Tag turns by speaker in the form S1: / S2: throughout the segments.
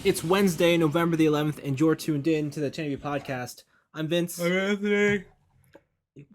S1: It's Wednesday, November the 11th, and you're tuned in to the TNIAB podcast. I'm Vince.
S2: I'm Anthony.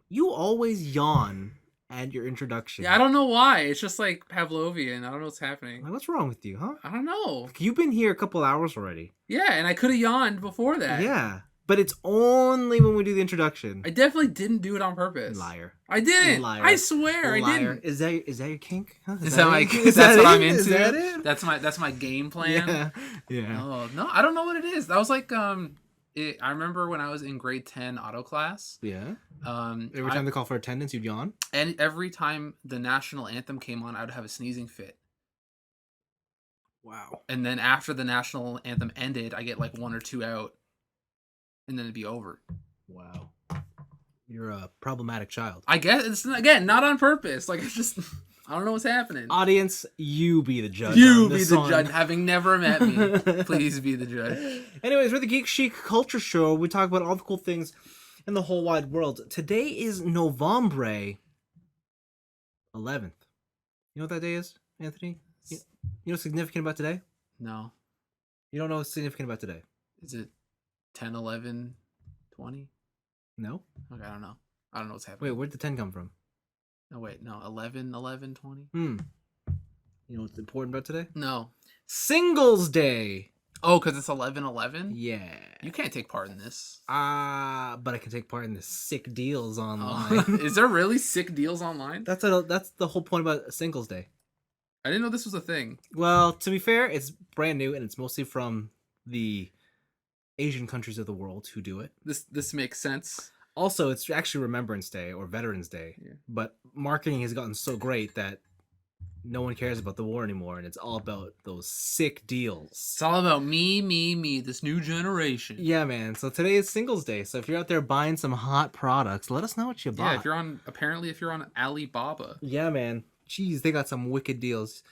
S1: You always yawn at your introduction.
S2: Yeah, I don't know why. It's just like Pavlovian. I don't know what's happening.
S1: Like, what's wrong with you, huh?
S2: I don't know.
S1: You've been here a couple hours already.
S2: Yeah, and I could have yawned before that.
S1: Yeah, but it's only when we do the introduction.
S2: I definitely didn't do it on purpose.
S1: Liar.
S2: I didn't.
S1: Liar.
S2: I swear,
S1: Liar.
S2: I didn't.
S1: Is that your kink? Huh?
S2: Is that my?
S1: Is
S2: That's
S1: that
S2: what I'm
S1: it?
S2: into.
S1: Is that it?
S2: That's my game plan.
S1: Yeah.
S2: Oh no, I don't know what it is. That was like I remember when I was in grade 10 auto class.
S1: Yeah. Every time they call for attendance, you'd yawn.
S2: And every time the national anthem came on, I would have a sneezing fit.
S1: Wow.
S2: And then after the national anthem ended, I get like one or two out, and then it'd be over.
S1: Wow. You're a problematic child.
S2: I guess it's again not on purpose. Like it's just I don't know what's happening.
S1: Audience, you be the judge.
S2: You be the judge. Having never met me, please be the judge.
S1: Anyways, we're the Geek Chic Culture Show. We talk about all the cool things in the whole wide world. Today is November 11th. You know what that day is, Anthony? You know what's significant about today?
S2: No.
S1: You don't know what's significant about today?
S2: Is it 10, 11, 20?
S1: No?
S2: Okay, I don't know. I don't know what's happening.
S1: Wait, where'd the 10 come from?
S2: No, wait. No, 11, 11, 20?
S1: You know what's important about today?
S2: No.
S1: Singles Day!
S2: Oh, because it's 11, 11?
S1: Yeah.
S2: You can't take part in this.
S1: But I can take part in the sick deals online.
S2: Is there really sick deals online?
S1: That's the whole point about Singles Day.
S2: I didn't know this was a thing.
S1: Well, to be fair, it's brand new and it's mostly from the Asian countries of the world who do it.
S2: This makes sense.
S1: Also, it's actually Remembrance Day or Veterans Day.
S2: Yeah.
S1: But marketing has gotten so great that no one cares about the war anymore, and it's all about those sick deals.
S2: It's all about me, this new generation.
S1: Yeah, man. So today is Singles Day. So if you're out there buying some hot products, let us know what you bought.
S2: Yeah, if you're on Alibaba.
S1: Yeah, man. Jeez, they got some wicked deals.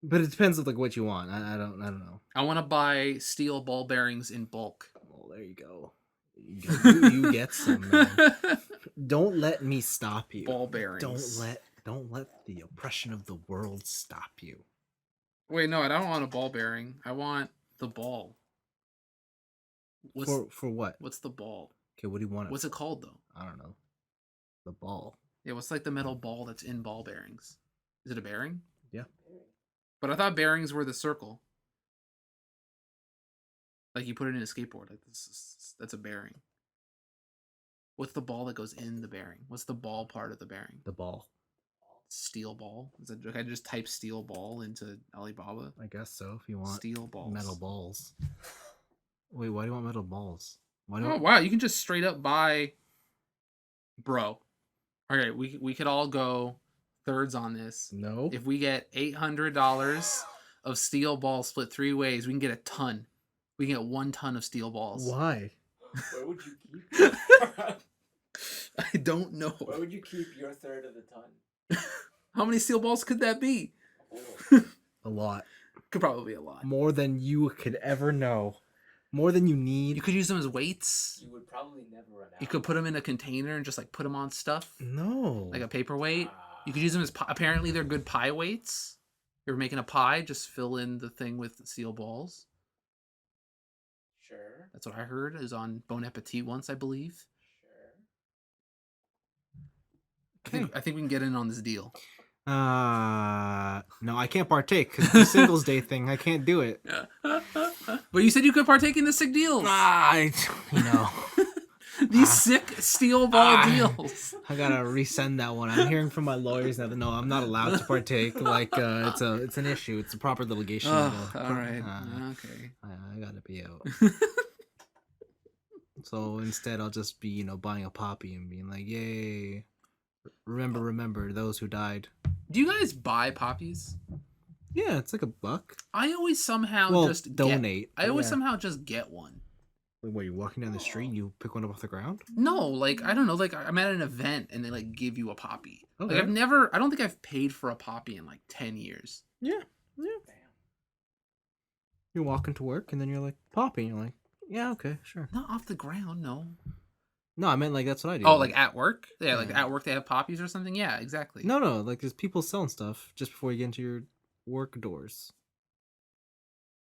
S1: But it depends on like what you want. I don't know.
S2: I want to buy steel ball bearings in bulk.
S1: Well, there you go. You get some, man. Don't let me stop you.
S2: Ball bearings.
S1: Don't let the oppression of the world stop you.
S2: Wait, no, I don't want a ball bearing. I want the ball.
S1: For what?
S2: What's the ball?
S1: Okay, what do you want?
S2: What's it called though?
S1: I don't know. The ball.
S2: Yeah, what's like the metal ball that's in ball bearings? Is it a bearing?
S1: Yeah.
S2: But I thought bearings were the circle. Like you put it in a skateboard. Like that's a bearing. What's the ball that goes in the bearing? What's the ball part of the bearing?
S1: The ball.
S2: Steel ball. Is it? I just type steel ball into Alibaba.
S1: I guess so. If you want
S2: steel balls,
S1: metal balls. Wait, why do you want metal balls?
S2: Wow, you can just straight up buy. Bro, okay, we could all go thirds on this.
S1: No.
S2: If we get $800 of steel balls split 3 ways, we can get a ton. We can get 1 ton of steel balls.
S1: Why?
S3: Where would you keep?
S2: I don't know.
S3: Where would you keep your third of the ton?
S2: How many steel balls could that be?
S1: A lot.
S2: Could probably be a lot.
S1: More than you could ever know. More than you need.
S2: You could use them as weights.
S3: You would probably never run out.
S2: You could put them in a container and just like put them on stuff.
S1: No.
S2: Like a paperweight. You could use them as apparently they're good pie weights. You're making a pie, just fill in the thing with steel balls.
S3: Sure.
S2: That's what I heard. It was on Bon Appetit once, I believe.
S1: Sure.
S2: I think we can get in on this deal.
S1: No, I can't partake because the Singles Day thing. I can't do it.
S2: But you said you could partake in the sick deals. These sick steel ball deals.
S1: I gotta resend that one. I'm hearing from my lawyers now that no, I'm not allowed to partake. Like it's an issue. It's a proper litigation.
S2: All right. Okay.
S1: I gotta be out. So instead, I'll just be buying a poppy and being like, yay. Remember those who died.
S2: Do you guys buy poppies?
S1: Yeah, it's like $1.
S2: I always somehow just
S1: donate.
S2: I always somehow just get one.
S1: Like, what, you're walking down the street and you pick one up off the ground?
S2: No, like I don't know, like I'm at an event and they like give you a poppy.
S1: Okay.
S2: Like I don't think I've paid for a poppy in like 10 years.
S1: Yeah. Damn. You're walking to work and then you're like, poppy. And you're like, yeah, okay, sure.
S2: Not off the ground, no.
S1: No, I meant like that's what I do.
S2: Oh, like at work? Yeah, like at work they have poppies or something? Yeah, exactly.
S1: No, like there's people selling stuff just before you get into your work doors.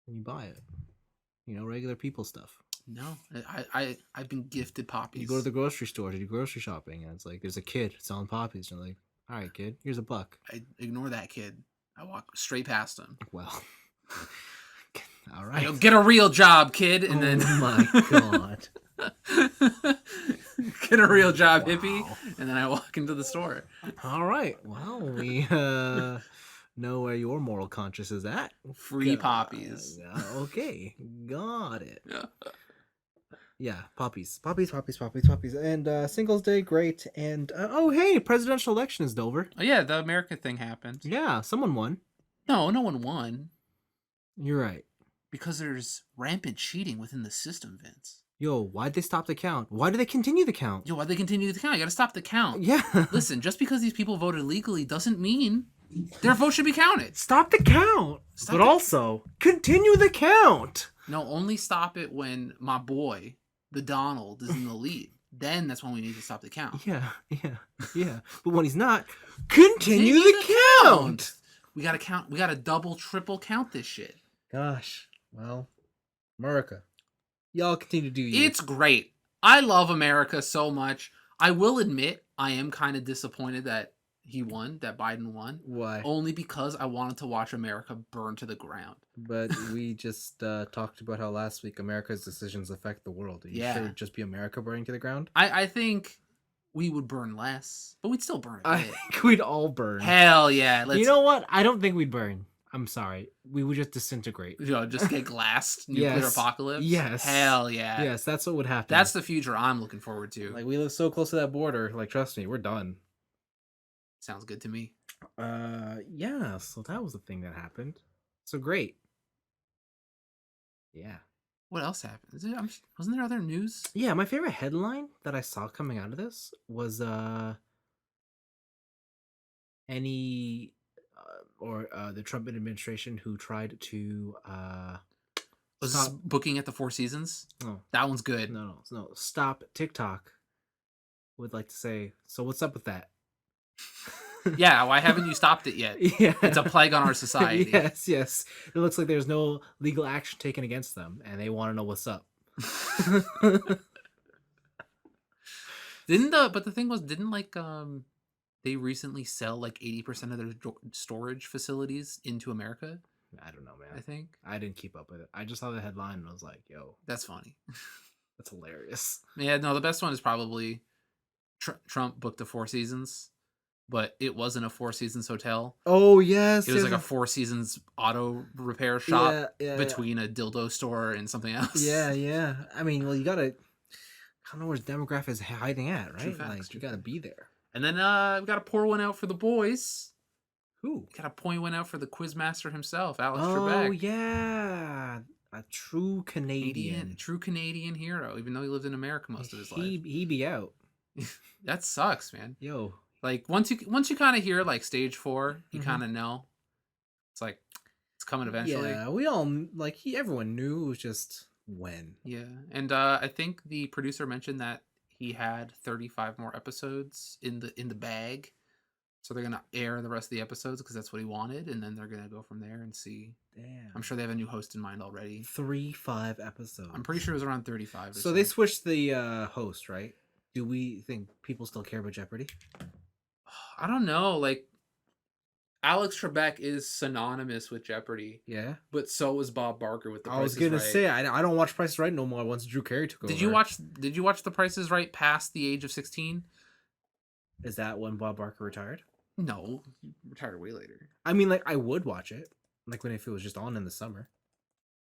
S1: and you buy it. You know, regular people stuff.
S2: No, I've been gifted poppies.
S1: You go to the grocery store to do grocery shopping, and it's like there's a kid selling poppies. And you're like, all right, kid, here's $1.
S2: I ignore that kid. I walk straight past him.
S1: Well, all
S2: I
S1: right.
S2: go, get a real job, kid, and then
S1: Oh my god.
S2: get a real job,
S1: Wow.
S2: hippie, and then I walk into the store.
S1: All right. Well, we know where your moral conscience is at.
S2: Free poppies.
S1: Okay, got it.
S2: Yeah.
S1: Yeah, poppies. And Singles Day, great. And oh, hey, presidential election is over.
S2: Oh yeah, the America thing happened.
S1: Yeah, someone won.
S2: No one won
S1: You're right.
S2: because there's rampant cheating within the system, Vince.
S1: Yo, why'd they stop the count? Why do they continue the count?
S2: Yo, why'd they continue the count? You gotta stop the count.
S1: Yeah.
S2: Listen, just because these people voted legally doesn't mean their vote should be counted.
S1: Stop the count.
S2: Stop
S1: but
S2: it.
S1: also, continue the count.
S2: No, only stop it when my boy, the Donald, is in the lead. Then that's when we need to stop the count.
S1: Yeah. But when he's not, continue the count.
S2: We gotta count. We gotta double, triple count this shit.
S1: Gosh. Well, America. Y'all continue to do you.
S2: It's great. I love America so much. I will admit I am kind of disappointed that he won, that Biden won.
S1: Why?
S2: Only because I wanted to watch America burn to the ground.
S1: But we just talked about how last week America's decisions affect the world. Are you
S2: Yeah.
S1: sure it would just be America burning to the ground?
S2: I think we would burn less, but we'd still burn a
S1: I
S2: bit.
S1: think we'd all burn.
S2: Hell yeah. Let's,
S1: You know what? I don't think we'd burn. I'm sorry. We would just disintegrate.
S2: just get glassed. Nuclear
S1: Yes.
S2: apocalypse.
S1: Yes.
S2: Hell yeah.
S1: Yes, that's what would happen.
S2: That's the future I'm looking forward to.
S1: like we live so close to that border. Like, trust me, we're done.
S2: Sounds good to me.
S1: Yeah. So that was the thing that happened. So great. Yeah.
S2: What else happened? Wasn't there other news?
S1: Yeah, my favorite headline that I saw coming out of this was any the Trump administration who tried to
S2: Was this
S1: stop
S2: booking at the Four Seasons?
S1: no
S2: That one's good.
S1: no stop TikTok would like to say, so what's up with that?
S2: Yeah, why haven't you stopped it yet?
S1: Yeah,
S2: It's a plague on our society.
S1: Yes, it looks like there's no legal action taken against them, and they want to know what's up.
S2: But the thing was, didn't they recently sell like 80% of their storage facilities into America?
S1: I don't know, man.
S2: I think
S1: I didn't keep up with it. I just saw the headline and I was like, yo,
S2: that's funny.
S1: that's hilarious.
S2: Yeah, no, the best one is probably Trump booked the Four Seasons, but it wasn't a Four Seasons hotel.
S1: Oh yes,
S2: It was like a Four Seasons auto repair shop
S1: yeah,
S2: between a dildo store and something else.
S1: Yeah. I mean, well, you gotta. I don't know where his demographic is hiding at,
S2: True
S1: right?
S2: facts,
S1: Like,
S2: true
S1: you gotta
S2: facts.
S1: be there.
S2: And then we got to pour one out for the boys.
S1: Who?
S2: Got to point one out for the quizmaster himself, Alex
S1: Oh
S2: Trebek.
S1: yeah, a true Canadian.
S2: True Canadian hero, even though he lived in America most of his life.
S1: He be out.
S2: That sucks, man.
S1: Yo,
S2: Like once you kind of hear like stage 4, you
S1: Mhm.
S2: kind of know. It's like it's coming eventually.
S1: yeah, we all like everyone knew, it was just when.
S2: Yeah. And I think the producer mentioned that he had 35 more episodes in the bag. So they're going to air the rest of the episodes because that's what he wanted, and then they're going to go from there and see.
S1: Damn.
S2: I'm sure they have a new host in mind already.
S1: 5 episodes.
S2: I'm pretty sure it was around 35 or
S1: So they switched the host, right? Do we think people still care about Jeopardy?
S2: I don't know, like Alex Trebek is synonymous with Jeopardy,
S1: Yeah.
S2: but so was Bob Barker with The Price
S1: I was
S2: is
S1: gonna
S2: Right.
S1: say I don't watch Price is Right no more once Drew Carey took over.
S2: Did you watch The Price is Right past the age of 16?
S1: Is that when Bob Barker retired?
S2: No, he retired way later.
S1: I mean, like, I would watch it, like if it was just on in the summer,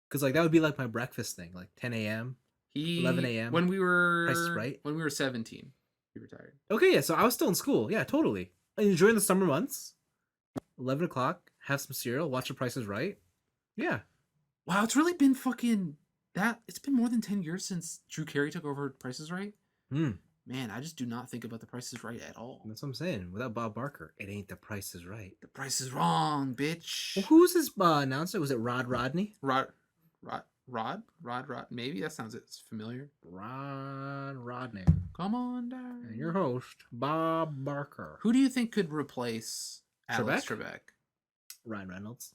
S1: because like that would be like my breakfast thing, like 10 a.m. 11 a.m.
S2: When we were
S1: Price is Right?
S2: When we were 17, he retired.
S1: Okay, yeah, so I was still in school. Yeah, totally. During the summer months, 11 o'clock, have some cereal, watch The Price is Right. Yeah.
S2: Wow, it's really been fucking that. It's been more than 10 years since Drew Carey took over Price is Right.
S1: Hmm.
S2: Man, I just do not think about The Price is Right at all.
S1: That's what I'm saying. Without Bob Barker, it ain't The Price is Right.
S2: The price is wrong, bitch.
S1: Well, who's this announcer? Was it Rod Rodney?
S2: Rod. Maybe that sounds familiar.
S1: Rod Rodney.
S2: Come on down.
S1: And your host, Bob Barker.
S2: Who do you think could replace Alex
S1: Trebek?
S2: Trebek?
S1: Ryan Reynolds.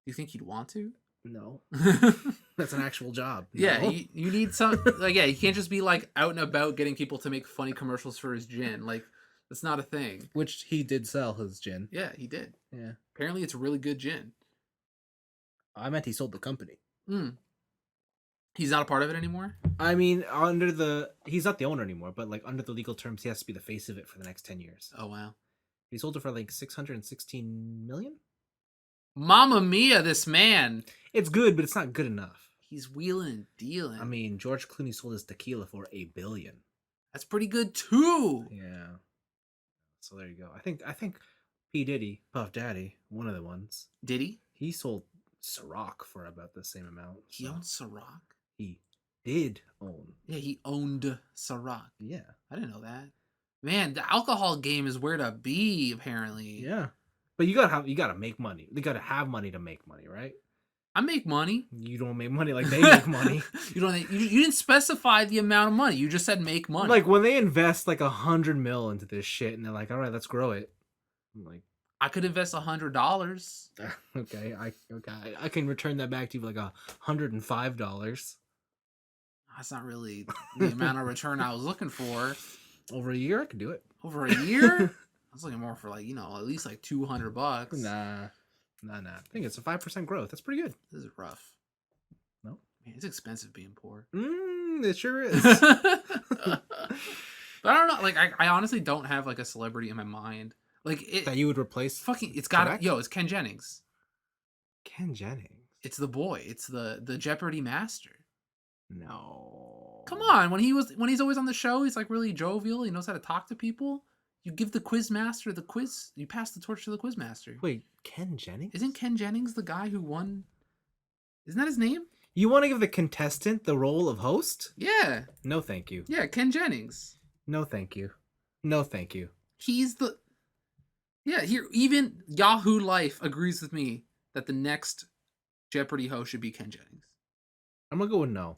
S2: Do you think he'd want to?
S1: No, that's an actual job.
S2: Yeah,
S1: No.
S2: you need some like he can't just be like out and about getting people to make funny commercials for his gin. Like that's not a thing.
S1: Which he did sell his gin.
S2: Yeah, he did.
S1: Yeah,
S2: Apparently, it's a really good gin.
S1: I meant he sold the company.
S2: Mm. He's not a part of it anymore.
S1: I mean, he's not the owner anymore, but like under the legal terms, he has to be the face of it for the next 10 years.
S2: Oh wow,
S1: He sold it for like 616 million.
S2: Mamma mia! This man,
S1: It's good, but it's not good enough.
S2: he's wheeling and dealing.
S1: I mean, George Clooney sold his tequila for $1 billion.
S2: that's pretty good too.
S1: Yeah. So there you go. I think P Diddy, Puff Daddy, one of the ones,
S2: Did he?
S1: he sold Ciroc for about the same amount.
S2: He
S1: so
S2: owned Ciroc.
S1: he did own.
S2: Yeah, he owned Ciroc.
S1: Yeah.
S2: I didn't know that. Man, the alcohol game is where to be. Apparently.
S1: Yeah. But you gotta make money. You gotta have money to make money, right?
S2: I make money.
S1: You don't make money like they make money.
S2: You didn't specify the amount of money. You just said make money.
S1: Like when they invest like 100 mil into this shit and they're like, all right, let's grow it. I'm like,
S2: I could invest $100.
S1: okay, I can return that back to you for like $105
S2: That's not really the amount of return I was looking for.
S1: over a year. I could do it.
S2: Over a year? I was looking more for like, at least like $200.
S1: Nah. I think it's a 5% growth. That's pretty good.
S2: This is rough.
S1: No,
S2: Man, it's expensive being poor.
S1: it sure is.
S2: But I don't know. Like, I honestly don't have like a celebrity in my mind. Like it.
S1: That you would replace?
S2: It's got
S1: Correct?
S2: it's Ken Jennings.
S1: Ken Jennings.
S2: It's the boy. It's the Jeopardy master.
S1: No.
S2: Come on, when he's always on the show, he's like really jovial. He knows how to talk to people. You give the quiz master the quiz. You pass the torch to the quiz master.
S1: Wait, Ken Jennings?
S2: Isn't Ken Jennings the guy who won? Isn't that his name?
S1: You want to give the contestant the role of host?
S2: Yeah.
S1: No, thank you.
S2: Yeah, Ken Jennings.
S1: No, thank you. No, thank you.
S2: He's the. Yeah, here even Yahoo Life agrees with me that the next Jeopardy host should be Ken Jennings.
S1: I'm gonna go with no.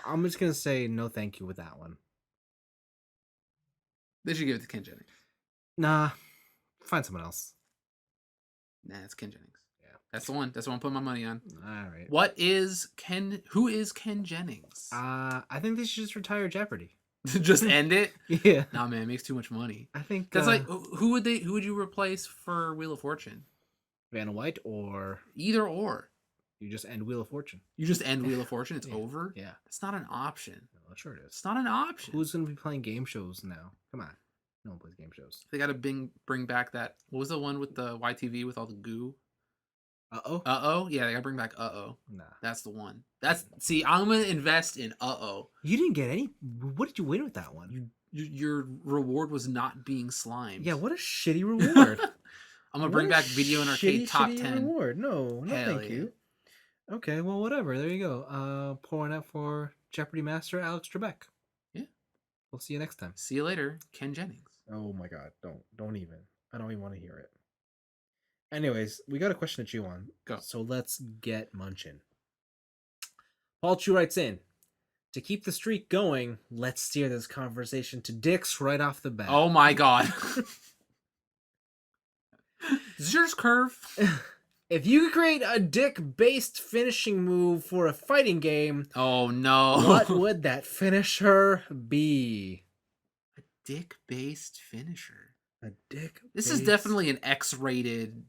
S1: I'm just gonna say no, thank you with that one.
S2: They should give it to Ken Jennings.
S1: Nah, find someone else.
S2: Nah, it's Ken Jennings.
S1: Yeah.
S2: That's the one. That's what I'm putting my money on.
S1: All right.
S2: Who is Ken Jennings?
S1: I think they should just retire Jeopardy.
S2: Just end it?
S1: Yeah.
S2: Nah, man, it makes too much money.
S1: I think
S2: That's like who would you replace for Wheel of Fortune?
S1: Vanna White, or
S2: Either or.
S1: you just end Wheel of Fortune.
S2: You just end Wheel of Fortune, it's
S1: Yeah.
S2: over?
S1: Yeah.
S2: It's not an option.
S1: No, sure it is.
S2: It's not an option.
S1: Who's gonna be playing game shows now? Come on. No one plays game shows.
S2: They gotta bring back that. What was the one with the YTV with all the goo?
S1: Uh-oh.
S2: Uh-oh? Yeah, they gotta bring back Uh-oh.
S1: Nah.
S2: That's the one. See, I'm gonna invest in Uh-oh.
S1: You didn't get any. What did you win with that one?
S2: Your reward was not being slimed.
S1: Yeah, what a shitty reward.
S2: I'm gonna bring back Video and Arcade Top
S1: shitty
S2: 10.
S1: Reward. No,
S2: Hell
S1: thank
S2: yeah.
S1: you. Okay, well, whatever. There you go. Pouring out for Jeopardy Master Alex Trebek.
S2: Yeah.
S1: We'll see you next time.
S2: See you later, Ken Jennings.
S1: Oh my God! Don't even. I don't even want to hear it. Anyways, we got a question to chew on.
S2: Go.
S1: So let's get munching. Paul Chu writes in, to keep the streak going, let's steer this conversation to dicks right off the bat.
S2: Oh my god. Is yours curve?
S1: If you could create a dick-based finishing move for a fighting game,
S2: Oh no.
S1: what would that finisher be?
S2: A dick-based finisher.
S1: A dick.
S2: This is definitely an X-rated.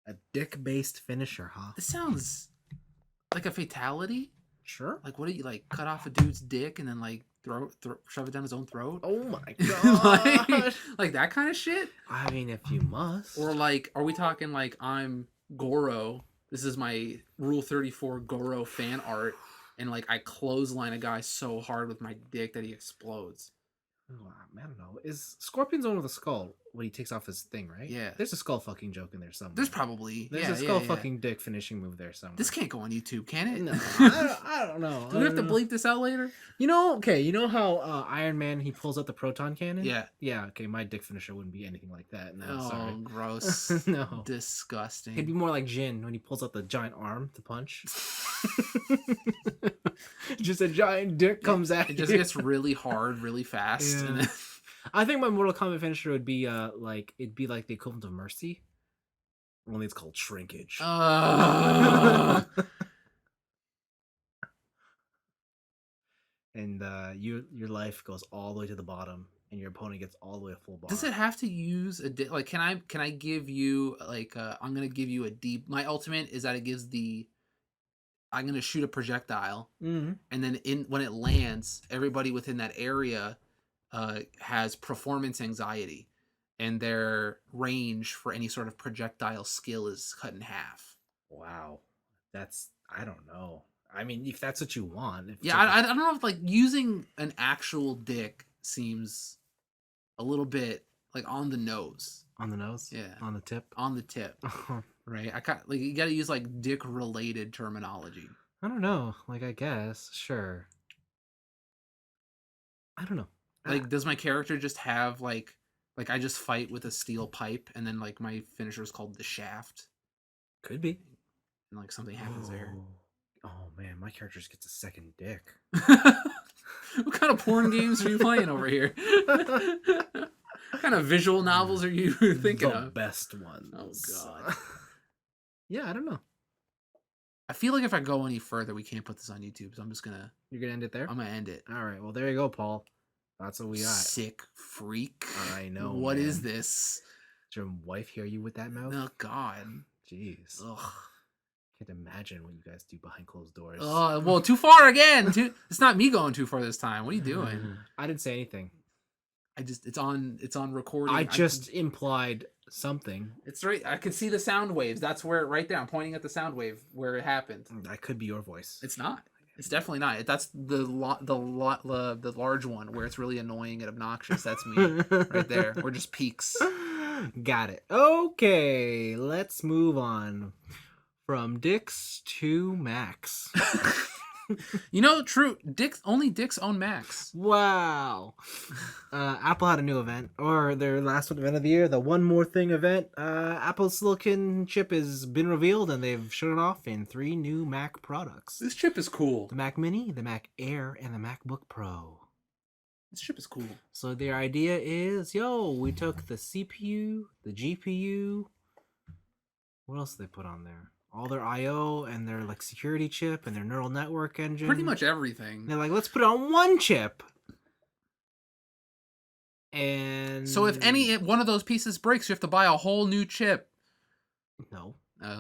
S1: a dick-based finisher, huh?
S2: This sounds like a fatality.
S1: Sure.
S2: Like, what do you like? Cut off a dude's dick and then like shove it down his own throat?
S1: Oh my God.
S2: like that kind of shit.
S1: I mean, if you must.
S2: Or like, are we talking like I'm Goro? This is my Rule 34 Goro fan art, and like I clothesline a guy so hard with my dick that he explodes.
S1: Oh, I don't know. Is Scorpion's one with a skull when he takes off his thing, right?
S2: Yeah.
S1: There's a skull fucking joke in there somewhere.
S2: There's probably
S1: There's a skull fucking dick finishing move there somewhere.
S2: This can't go on YouTube, can it?
S1: No, I don't know.
S2: Do we have to bleep this out later?
S1: You know, okay, you know how Iron Man, he pulls out the proton cannon?
S2: Yeah.
S1: Yeah, okay, my dick finisher wouldn't be anything like that. No,
S2: Oh,
S1: sorry.
S2: gross.
S1: No.
S2: Disgusting.
S1: It'd be more like Jin when he pulls out the giant arm to punch. Just a giant dick comes at
S2: It just
S1: you.
S2: gets really hard, really fast.
S1: Yeah.
S2: And then...
S1: I think my Mortal Kombat finisher would be like it'd be like the equivalent of Mercy. Only it's called Shrinkage. And your life goes all the way to the bottom, and your opponent gets all the way to full bar.
S2: Does it have to use like? Can I give you like? I'm gonna give you a deep. My ultimate is that it gives the. I'm gonna shoot a projectile,
S1: Mm-hmm.
S2: and then when it lands, everybody within that area has performance anxiety, and their range for any sort of projectile skill is cut in half.
S1: Wow, that's I don't know. I mean, if that's what you want, if it's
S2: Yeah,
S1: like
S2: I don't know if like using an actual dick seems a little bit like on the nose.
S1: on the nose,
S2: Yeah,
S1: on the tip.
S2: on the tip, right? I got like you got to use like dick related terminology.
S1: I don't know. Like, I guess, sure. I don't know.
S2: Like, does my character just have like I just fight with a steel pipe, and then like my finisher is called the shaft,
S1: Could be.
S2: and like something happens there.
S1: Oh man, my character just gets a second dick.
S2: What kind of porn games are you playing over here? What kind of visual novels are you thinking
S1: The
S2: of?
S1: best ones.
S2: Oh god.
S1: Yeah, I don't know.
S2: I feel like if I go any further, we can't put this on YouTube, so I'm just gonna
S1: You're gonna end it there.
S2: I'm gonna end it.
S1: All right. Well, there you go, Paul. That's what we got.
S2: Sick freak.
S1: I know.
S2: What is
S1: man.
S2: this?
S1: Did your wife hear you with that mouth?
S2: Oh god.
S1: Jeez.
S2: Ugh.
S1: Can't imagine what you guys do behind closed doors.
S2: Well, too far again. It's not me going too far this time. What are you doing?
S1: I didn't say anything.
S2: It's on recording.
S1: I just implied something.
S2: It's right. I can see the sound waves. That's where right there. I'm pointing at the sound wave where it happened.
S1: That could be your voice.
S2: It's not. It's definitely not. That's the large one where it's really annoying and obnoxious. That's me right there. We're just peaks.
S1: Got it. Okay, let's move on from Dicks to Macs.
S2: You know, true. Only Dicks own Macs.
S1: Wow. Apple had a new event, or their last event of the year, the One More Thing event. Apple's silicon chip has been revealed, and they've shown it off in 3 new Mac products.
S2: This chip is cool.
S1: The Mac Mini, the Mac Air, and the MacBook Pro.
S2: This chip is cool.
S1: So their idea is, we took the CPU, the GPU. What else did they put on there? All their I/O and their like security chip and their neural network engine.
S2: Pretty much everything.
S1: They're like, let's put it on one chip. And
S2: So if any one of those pieces breaks, you have to buy a whole new chip.
S1: No.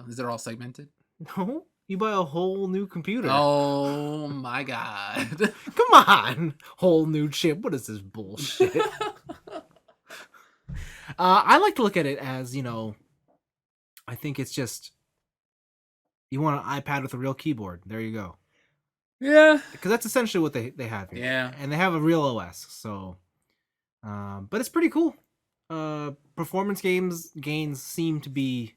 S2: Is it all segmented?
S1: No. You buy a whole new computer.
S2: Oh my god.
S1: Come on. Whole new chip. What is this bullshit? I like to look at it as, I think it's just you want an iPad with a real keyboard. There you go.
S2: Yeah.
S1: Because that's essentially what they have here.
S2: Yeah.
S1: And they have a real OS. So, but it's pretty cool. Performance gains seem to be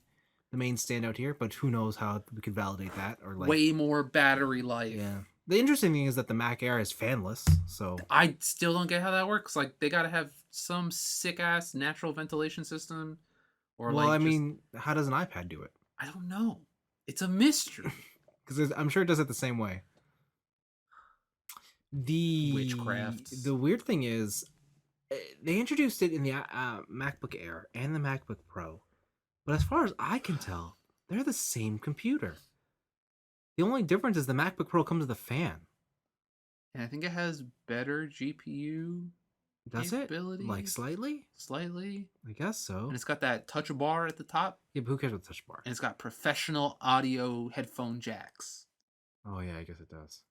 S1: the main standout here, but who knows how we could validate that or like
S2: way more battery life.
S1: Yeah. The interesting thing is that the Mac Air is fanless, so
S2: I still don't get how that works. Like they gotta have some sick ass natural ventilation system, or
S1: well,
S2: like
S1: I mean, how does an iPad do it?
S2: I don't know. It's a mystery.
S1: Because I'm sure it does it the same way. The
S2: Witchcraft.
S1: The weird thing is, they introduced it in the MacBook Air and the MacBook Pro, but as far as I can tell, they're the same computer. The only difference is the MacBook Pro comes with a fan.
S2: And I think it has better GPU.
S1: Does it?
S2: capabilities.
S1: Like slightly?
S2: Slightly.
S1: I guess so.
S2: And it's got that touch bar at the top.
S1: Yeah, but who cares about the touch bar?
S2: And it's got professional audio headphone jacks.
S1: Oh yeah, I guess it does.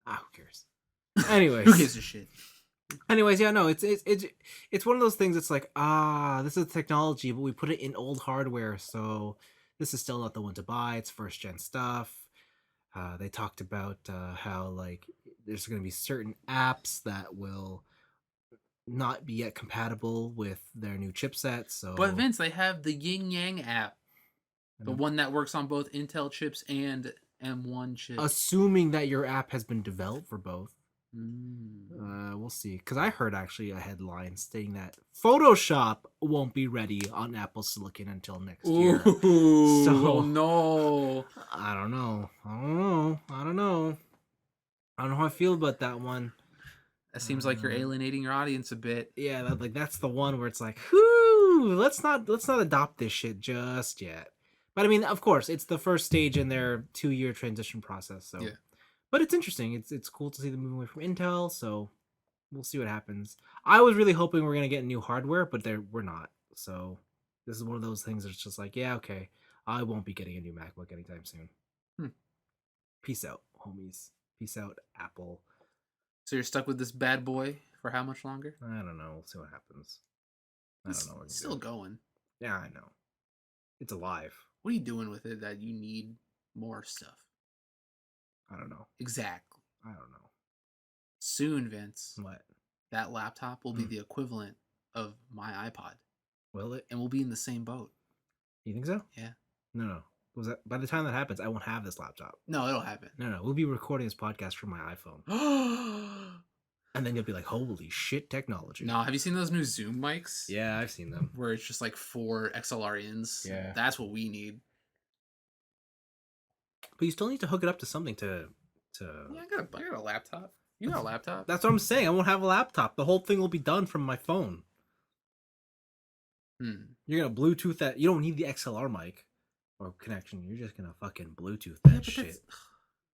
S1: Ah, who cares? Anyways.
S2: Who gives a shit?
S1: Anyways, yeah, no, it's one of those things. It's like, this is technology, but we put it in old hardware, so this is still not the one to buy. It's first gen stuff. They talked about how like there's going to be certain apps that will not be yet compatible with their new chipset. So,
S2: But Vince, they have the Yin Yang app, the
S1: Mhm.
S2: one that works on both Intel chips and M1 chips.
S1: assuming that your app has been developed for both.
S2: Mm.
S1: We'll see. Because I heard actually a headline stating that Photoshop won't be ready on Apple Silicon until next year.
S2: Ooh,
S1: So-
S2: no.
S1: I don't know. I don't know how I feel about that one.
S2: That seems like you're alienating your audience a bit.
S1: Yeah, that's the one where it's like, whoo, let's not adopt this shit just yet. But I mean, of course, it's the first stage in their 2-year transition process. So,
S2: Yeah.
S1: but it's interesting. It's cool to see them moving away from Intel. So we'll see what happens. I was really hoping we're gonna get new hardware, but we're not. So this is one of those things that's just like, yeah, okay, I won't be getting a new MacBook anytime soon.
S2: Hmm.
S1: Peace out, homies. Peace out, Apple.
S2: So you're stuck with this bad boy for how much longer?
S1: I don't know. We'll see what happens. I don't know. What
S2: It's still going.
S1: Yeah, I know. It's alive.
S2: What are you doing with it that you need more stuff?
S1: I don't know.
S2: Exactly.
S1: I don't know.
S2: Soon, Vince,
S1: What?
S2: that laptop will be the equivalent of my iPod.
S1: Will it?
S2: And we'll be in the same boat.
S1: You think so?
S2: Yeah.
S1: No. Was that by the time that happens, I won't have this laptop.
S2: No, it'll happen.
S1: No. We'll be recording this podcast from my iPhone. And then you'll be like, holy shit, technology.
S2: No, have you seen those new Zoom mics?
S1: Yeah, I've seen them.
S2: Where it's just like 4 XLR ins.
S1: Yeah.
S2: That's what we need.
S1: But you still need to hook it up to something to.
S2: Yeah, I got a laptop. You got a laptop?
S1: That's what I'm saying. I won't have a laptop. The whole thing will be done from my phone. You're gonna Bluetooth that. You don't need the XLR mic or connection. You're just gonna fucking Bluetooth that shit.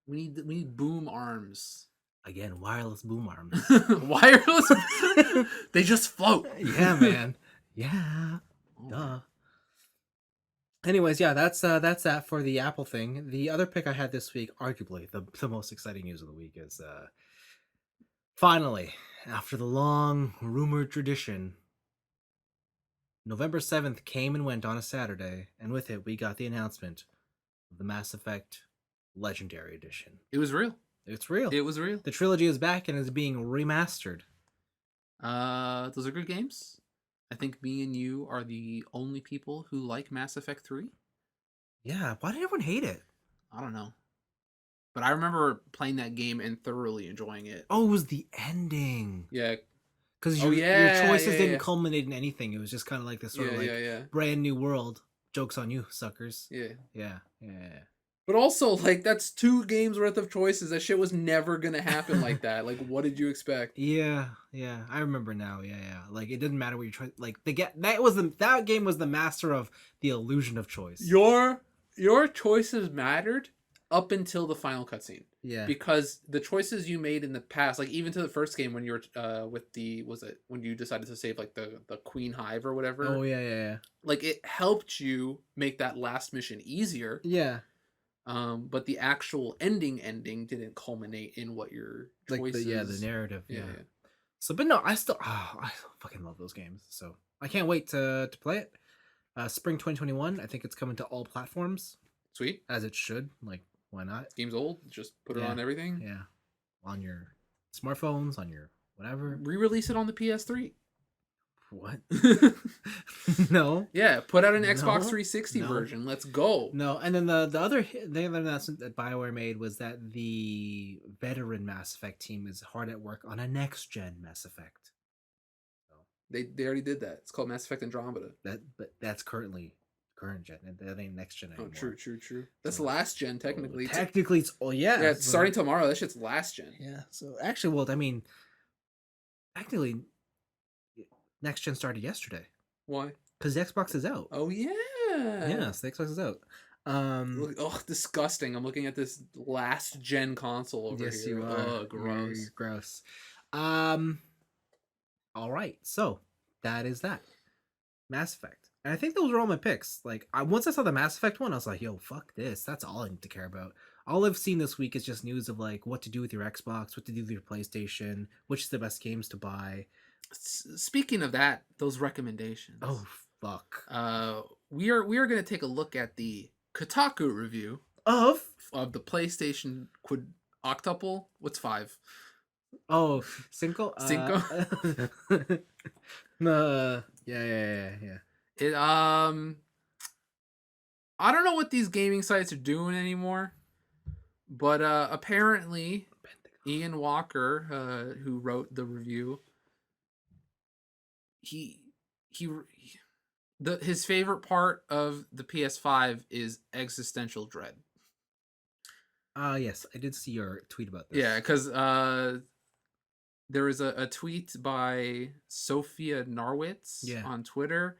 S2: We need boom arms.
S1: Again, wireless boom arms.
S2: Wireless. They just float.
S1: Yeah, man. Yeah. Duh. Anyways, yeah, that's that for the Apple thing. The other pick I had this week, arguably the most exciting news of the week, is finally, after the long rumored tradition, November 7th came and went on a Saturday, and with it we got the announcement of the Mass Effect Legendary Edition.
S2: It was real.
S1: It's real.
S2: It was real.
S1: The trilogy is back and is being remastered.
S2: Those are good games. I think me and you are the only people who like Mass Effect 3.
S1: Yeah, why did everyone hate it?
S2: I don't know. But I remember playing that game and thoroughly enjoying it.
S1: Oh, it was the ending.
S2: Yeah.
S1: Because your choices didn't culminate in anything. It was just kind of like this sort of brand new world. Joke's on you, suckers.
S2: Yeah.
S1: Yeah.
S2: But also, like, that's 2 games worth of choices. That shit was never gonna happen like that. Like, what did you expect?
S1: Yeah. I remember now. Yeah. Like, it didn't matter what you tried. Like, that game was the master of the illusion of choice.
S2: Your choices mattered up until the final cutscene.
S1: Yeah.
S2: Because the choices you made in the past, like even to the first game when you were when you decided to save like the Queen Hive or whatever.
S1: Oh yeah.
S2: Like it helped you make that last mission easier.
S1: Yeah.
S2: But the actual ending didn't culminate in what your choices.
S1: Like the narrative. Yeah. So, but no, I fucking love those games. So I can't wait to play it. Spring 2021. I think it's coming to all platforms.
S2: Sweet.
S1: As it should. Like, why not?
S2: Game's old. Just put it on everything.
S1: Yeah. On your smartphones, on your whatever.
S2: Re-release it on the PS3.
S1: What? No.
S2: Yeah, put out an Xbox 360 version. Let's go.
S1: No, and then the other announcement that BioWare made was that the veteran Mass Effect team is hard at work on a next gen Mass Effect. So,
S2: they already did that. It's called Mass Effect Andromeda.
S1: But that's current gen. That ain't next gen anymore.
S2: Oh, true. That's last gen technically.
S1: Technically, it's
S2: yeah. It's starting tomorrow. That shit's last gen.
S1: Yeah. So actually, well, I mean, technically, next gen started yesterday.
S2: Why?
S1: Because the Xbox is out.
S2: Oh yeah.
S1: Yes, the Xbox is out.
S2: Disgusting. I'm looking at this last gen console over here.
S1: Yes, you are.
S2: Oh, gross.
S1: You're gross. All right. So that is that. Mass Effect. And I think those were all my picks. Like, once I saw the Mass Effect one, I was like, yo, fuck this. That's all I need to care about. All I've seen this week is just news of, like, what to do with your Xbox, what to do with your PlayStation, which is the best games to buy.
S2: Speaking of that, those recommendations.
S1: Oh, fuck.
S2: We are going to take a look at the Kotaku review
S1: of
S2: the PlayStation Octuple. What's 5?
S1: Oh, Cinco?
S2: Cinco?
S1: Yeah.
S2: It I don't know what these gaming sites are doing anymore, but apparently Ian Walker, who wrote the review, his favorite part of the PS5 is existential dread.
S1: Yes, I did see your tweet about this.
S2: Yeah, because there was a tweet by Sophia Narwitz
S1: Yeah.
S2: on Twitter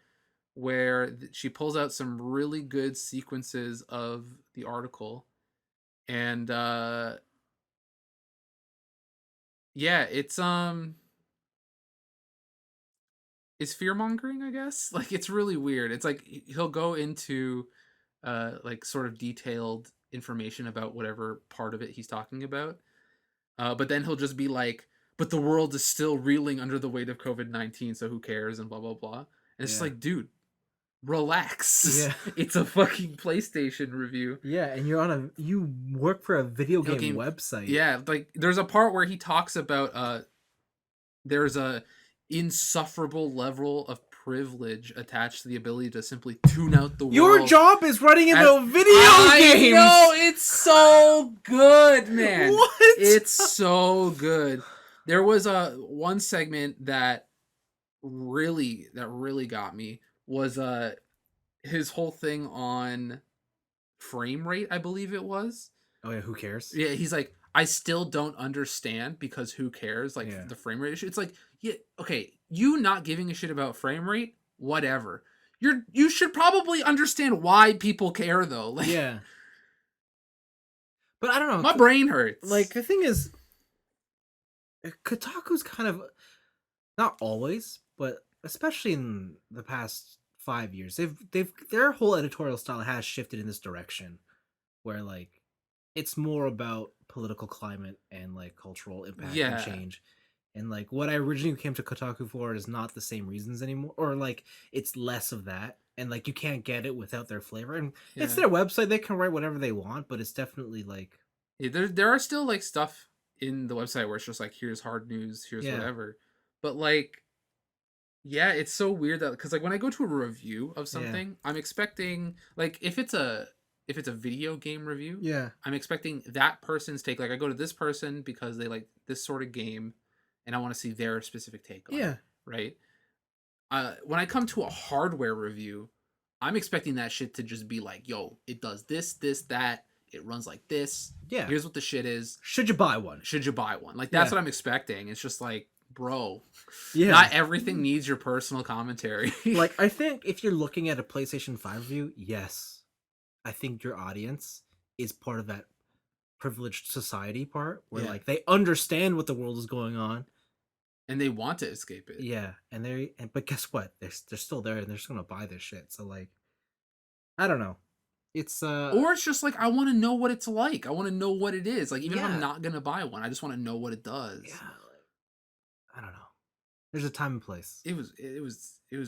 S2: where she pulls out some really good sequences of the article, and yeah, it's fear mongering, I guess. Like, it's really weird. It's like he'll go into like sort of detailed information about whatever part of it he's talking about, but then he'll just be like, but the world is still reeling under the weight of COVID-19, so who cares, and blah blah blah. And it's just
S1: Yeah.
S2: like, dude, relax.
S1: Yeah.
S2: It's a fucking PlayStation review.
S1: Yeah, and you work for a video
S2: Video
S1: game
S2: game-
S1: website.
S2: Yeah, like there's a part where he talks about there's a insufferable level of privilege attached to the ability to simply tune out the world.
S1: Your job is running into
S2: As-
S1: video games.
S2: I know, it's so good, man.
S1: What?
S2: It's so good. There was one segment that really got me was his whole thing on frame rate, I believe it was.
S1: Oh yeah, who cares?
S2: Yeah, he's like, I still don't understand because who cares? Like
S1: Yeah.
S2: the frame rate issue. It's like, yeah, okay, you not giving a shit about frame rate, whatever. You should probably understand why people care though. Like,
S1: Yeah. But I don't know.
S2: my brain hurts.
S1: Like, the thing is, Kotaku's kind of, not always, but especially in the past 5 years, their whole editorial style has shifted in this direction, where like it's more about political climate and like cultural impact
S2: Yeah.
S1: and change. And like what I originally came to Kotaku for is not the same reasons anymore, or like it's less of that. And like you can't get it without their flavor. And it's
S2: Yeah.
S1: their website; they can write whatever they want, but it's definitely like
S2: Yeah, there are still like stuff in the website where it's just like, here's hard news, here's
S1: Yeah.
S2: whatever. But like, yeah, it's so weird that, because like when I go to a review of something, I'm expecting, like, if it's a video game review,
S1: yeah,
S2: I'm expecting that person's take. Like, I go to this person because they like this sort of game, and I want to see their specific take on
S1: yeah,
S2: it, right? When I come to a hardware review, I'm expecting that shit to just be like, yo, it does this, this, that. It runs like this.
S1: yeah.
S2: Here's what the shit is.
S1: Should you buy one?
S2: Should you buy one? Like, that's
S1: Yeah.
S2: what I'm expecting. It's just like, bro,
S1: Yeah.
S2: not everything needs your personal commentary.
S1: Like, I think if you're looking at a PlayStation 5 review, yes, I think your audience is part of that privileged society part where
S2: Yeah.
S1: like they understand what the world is going on.
S2: and they want to escape it.
S1: Yeah, but guess what? They're still there and they're just gonna buy this shit. So like, I don't know. It's
S2: Or it's just like, I want to know what it's like. I want to know what it is. Like, even if
S1: Yeah.
S2: I'm not gonna buy one, I just want to know what it does.
S1: yeah, like, I don't know. There's a time and place.
S2: It was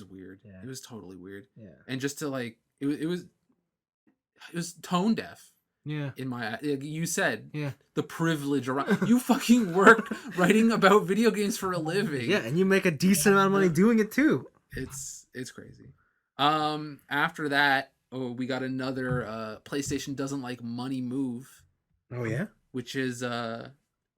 S2: weird.
S1: Yeah.
S2: It was totally weird.
S1: Yeah,
S2: And just to like, it was tone deaf
S1: yeah,
S2: in my, like you said,
S1: yeah,
S2: the privilege around you fucking work writing about video games for a living.
S1: yeah. And you make a decent amount of money doing it too.
S2: It's crazy. After that, we got another PlayStation doesn't like money move,
S1: Oh yeah.
S2: which is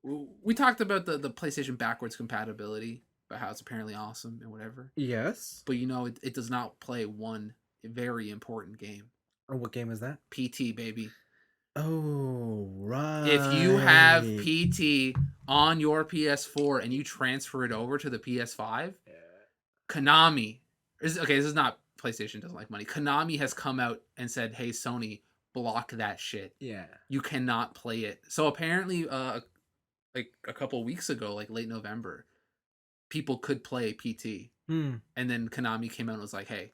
S2: we talked about the PlayStation backwards compatibility, about how it's apparently awesome and whatever.
S1: Yes.
S2: But it does not play one very important game.
S1: Or what game is that?
S2: PT, baby.
S1: Oh right.
S2: If you have PT on your PS4 and you transfer it over to the PS5, Konami this is not PlayStation doesn't like money. Konami has come out and said, "Hey, Sony, block that shit.
S1: Yeah.
S2: You cannot play it." So apparently, like a couple weeks ago, like late November, people could play PT, and then Konami came out and was like, "Hey,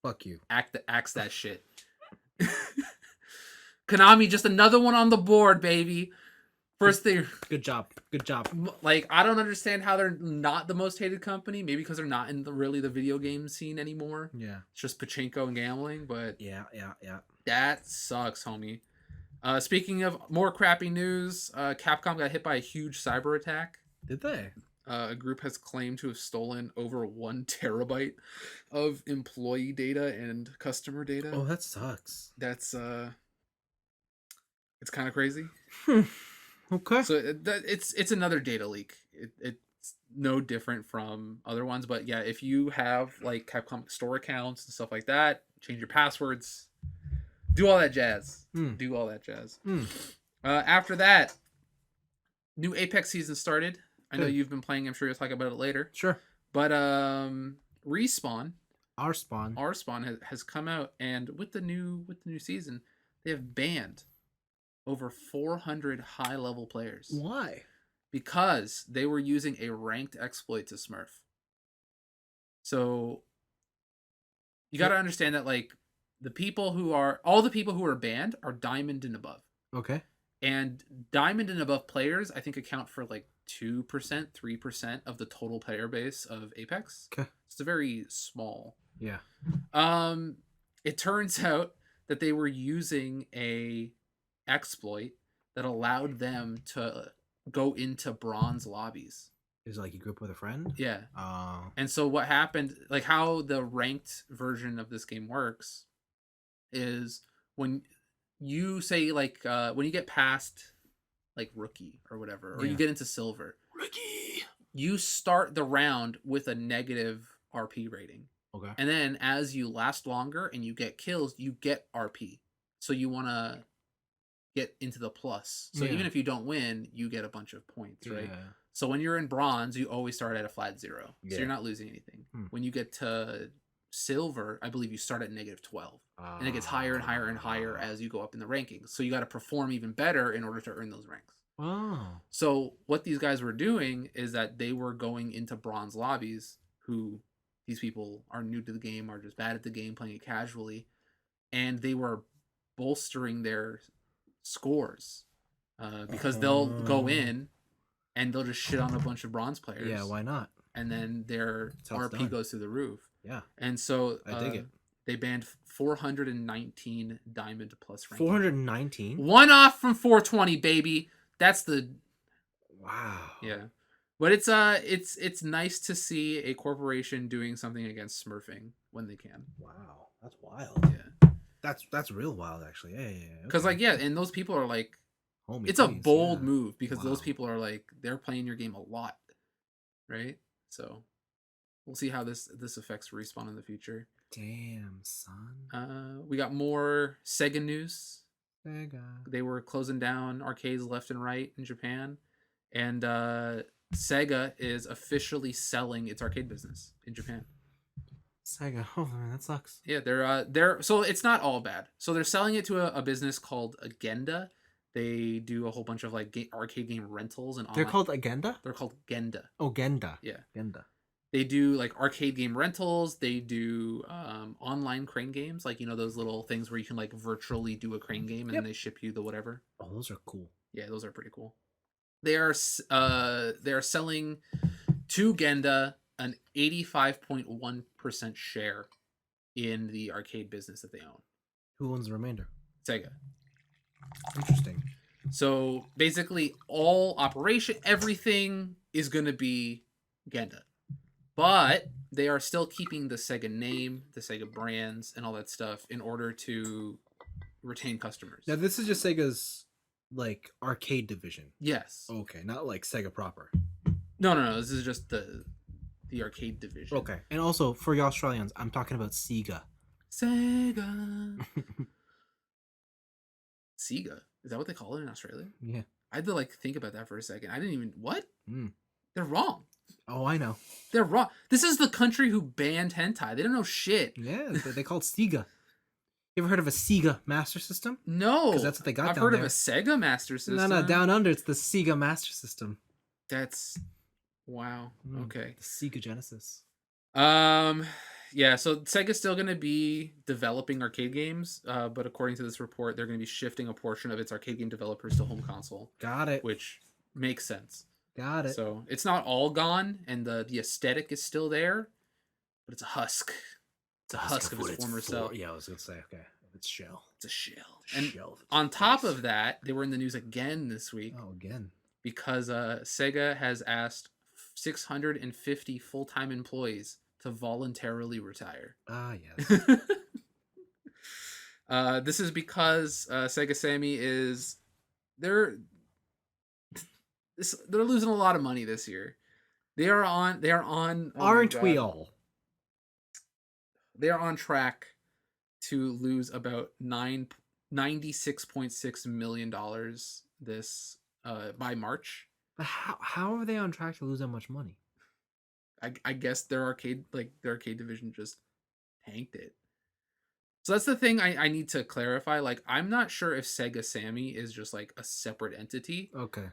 S1: Fuck you.
S2: axe that shit." Konami, just another one on the board, baby. First thing,
S1: Good job. Good job.
S2: like, I don't understand how they're not the most hated company. Maybe because they're not in the video game scene anymore.
S1: Yeah.
S2: It's just pachinko and gambling, but
S1: Yeah.
S2: that sucks, homie. Speaking of more crappy news, Capcom got hit by a huge cyber attack.
S1: Did they?
S2: A group has claimed to have stolen over 1 terabyte of employee data and customer data.
S1: Oh, that sucks.
S2: That's it's kind of crazy.
S1: Okay.
S2: So it's another data leak. It's no different from other ones, but yeah, if you have like Capcom store accounts and stuff like that, change your passwords, do all that jazz.
S1: Mm.
S2: Do all that jazz.
S1: Mm.
S2: After that, new Apex season started. I know
S1: Good.
S2: you've been playing. I'm sure you'll talk about it later.
S1: Sure.
S2: But Respawn,
S1: Our spawn.
S2: our Spawn has come out, and with the new season, they have banned over 400 high level players
S1: Why?
S2: because they were using a ranked exploit to Smurf. So you got to understand that like all the people who are banned are diamond and above.
S1: Okay.
S2: And diamond and above players, I think, account for like 2%, 3% of the total player base of Apex.
S1: Okay.
S2: It's a very small.
S1: Yeah.
S2: It turns out that they were using a exploit that allowed them to go into bronze lobbies.
S1: Is it like you group with a friend?
S2: Yeah.
S1: Oh.
S2: And so what happened, like how the ranked version of this game works is when you say like when you get past like rookie or whatever, or you
S1: Yeah.
S2: get into silver,
S1: Ricky.
S2: you start the round with a negative RP rating.
S1: Okay.
S2: And then as you last longer and you get kills, you get RP. So you want to get into the plus. So
S1: Yeah.
S2: even if you don't win, you get a bunch of points, right?
S1: Yeah.
S2: So when you're in bronze, you always start at a flat 0. So
S1: Yeah.
S2: you're not losing anything.
S1: Hmm.
S2: When you get to silver, I believe you start at negative 12. And it gets higher and higher and higher as you go up in the rankings. So you got to perform even better in order to earn those ranks.
S1: Oh.
S2: So what these guys were doing is that they were going into bronze lobbies, who these people are new to the game, are just bad at the game, playing it casually, and they were bolstering their scores because they'll go in and they'll just shit on a bunch of bronze players.
S1: Yeah, why not?
S2: And then their
S1: That's how it's
S2: RP
S1: done.
S2: goes through the roof.
S1: Yeah.
S2: And so
S1: I dig it.
S2: they banned 419 diamond plus ranking.
S1: 419?
S2: One off from 420, baby. That's the
S1: Wow.
S2: yeah. But it's nice to see a corporation doing something against smurfing when they can.
S1: Wow. That's wild.
S2: Yeah.
S1: That's real wild, actually. Yeah.
S2: Because like and those people are like,
S1: Homie
S2: it's a
S1: please,
S2: bold
S1: yeah.
S2: move because those
S1: Wow.
S2: people are like they're playing your game a lot, right? So we'll see how this affects Respawn in the future.
S1: Damn, son.
S2: We got more Sega news.
S1: Sega.
S2: They were closing down arcades left and right in Japan, and Sega is officially selling its arcade business in Japan.
S1: Sega. Oh man, that sucks.
S2: Yeah, they're so it's not all bad. So they're selling it to a business called Agenda. They do a whole bunch of like arcade game rentals and
S1: They're
S2: online.
S1: called Agenda?
S2: They're called Genda.
S1: Oh, Genda.
S2: Yeah.
S1: Genda.
S2: They do like arcade game rentals. They do online crane games, like those little things where you can like virtually do a crane game and
S1: Yep.
S2: they ship you the whatever.
S1: Oh, those are cool.
S2: Yeah, those are pretty cool. They are selling to Genda an 85.1% share in the arcade business that they own.
S1: Who owns the remainder?
S2: Sega.
S1: Interesting.
S2: So basically, everything is going to be Genda. But they are still keeping the Sega name, the Sega brands, and all that stuff in order to retain customers.
S1: Now, this is just Sega's, like, arcade division.
S2: Yes.
S1: Okay, not like Sega proper.
S2: No. This is just the arcade division.
S1: Okay. And also, for you Australians, I'm talking about Sega.
S2: Sega. Sega. Is that what they call it in Australia?
S1: Yeah.
S2: I had to like think about that for a second. I didn't even what?
S1: Mm.
S2: They're wrong.
S1: Oh, I know.
S2: They're wrong. This is the country who banned hentai. They don't know shit.
S1: Yeah, they call it Sega. You ever heard of a Sega Master System?
S2: No.
S1: 'Cause that's what they got
S2: I've
S1: down
S2: heard
S1: there.
S2: of a Sega Master System.
S1: No, down under, it's the Sega Master System.
S2: That's wow.
S1: Mm.
S2: Okay.
S1: The Sega Genesis.
S2: Yeah, so Sega's still going to be developing arcade games, but according to this report, they're going to be shifting a portion of its arcade game developers to home console,
S1: Got it.
S2: which makes sense.
S1: Got it.
S2: So it's not all gone, and the aesthetic is still there, but it's a husk. It's a husk of its former self.
S1: Yeah, I was gonna say, okay, its shell.
S2: It's a shell. And
S1: Shell of its
S2: on top
S1: face.
S2: of that, they were in the news again this week
S1: Oh, again.
S2: because Sega has asked 650 full-time employees to voluntarily retire.
S1: Ah, yes.
S2: This is because Sega Sammy is they're losing a lot of money this year. They are on oh my
S1: Aren't we
S2: God.
S1: all?
S2: They are on track to lose about $96.6 million this by March.
S1: But how are they on track to lose that much money?
S2: I guess their arcade division just tanked it. So that's the thing I need to clarify. Like, I'm not sure if Sega Sammy is just like a separate entity
S1: Okay.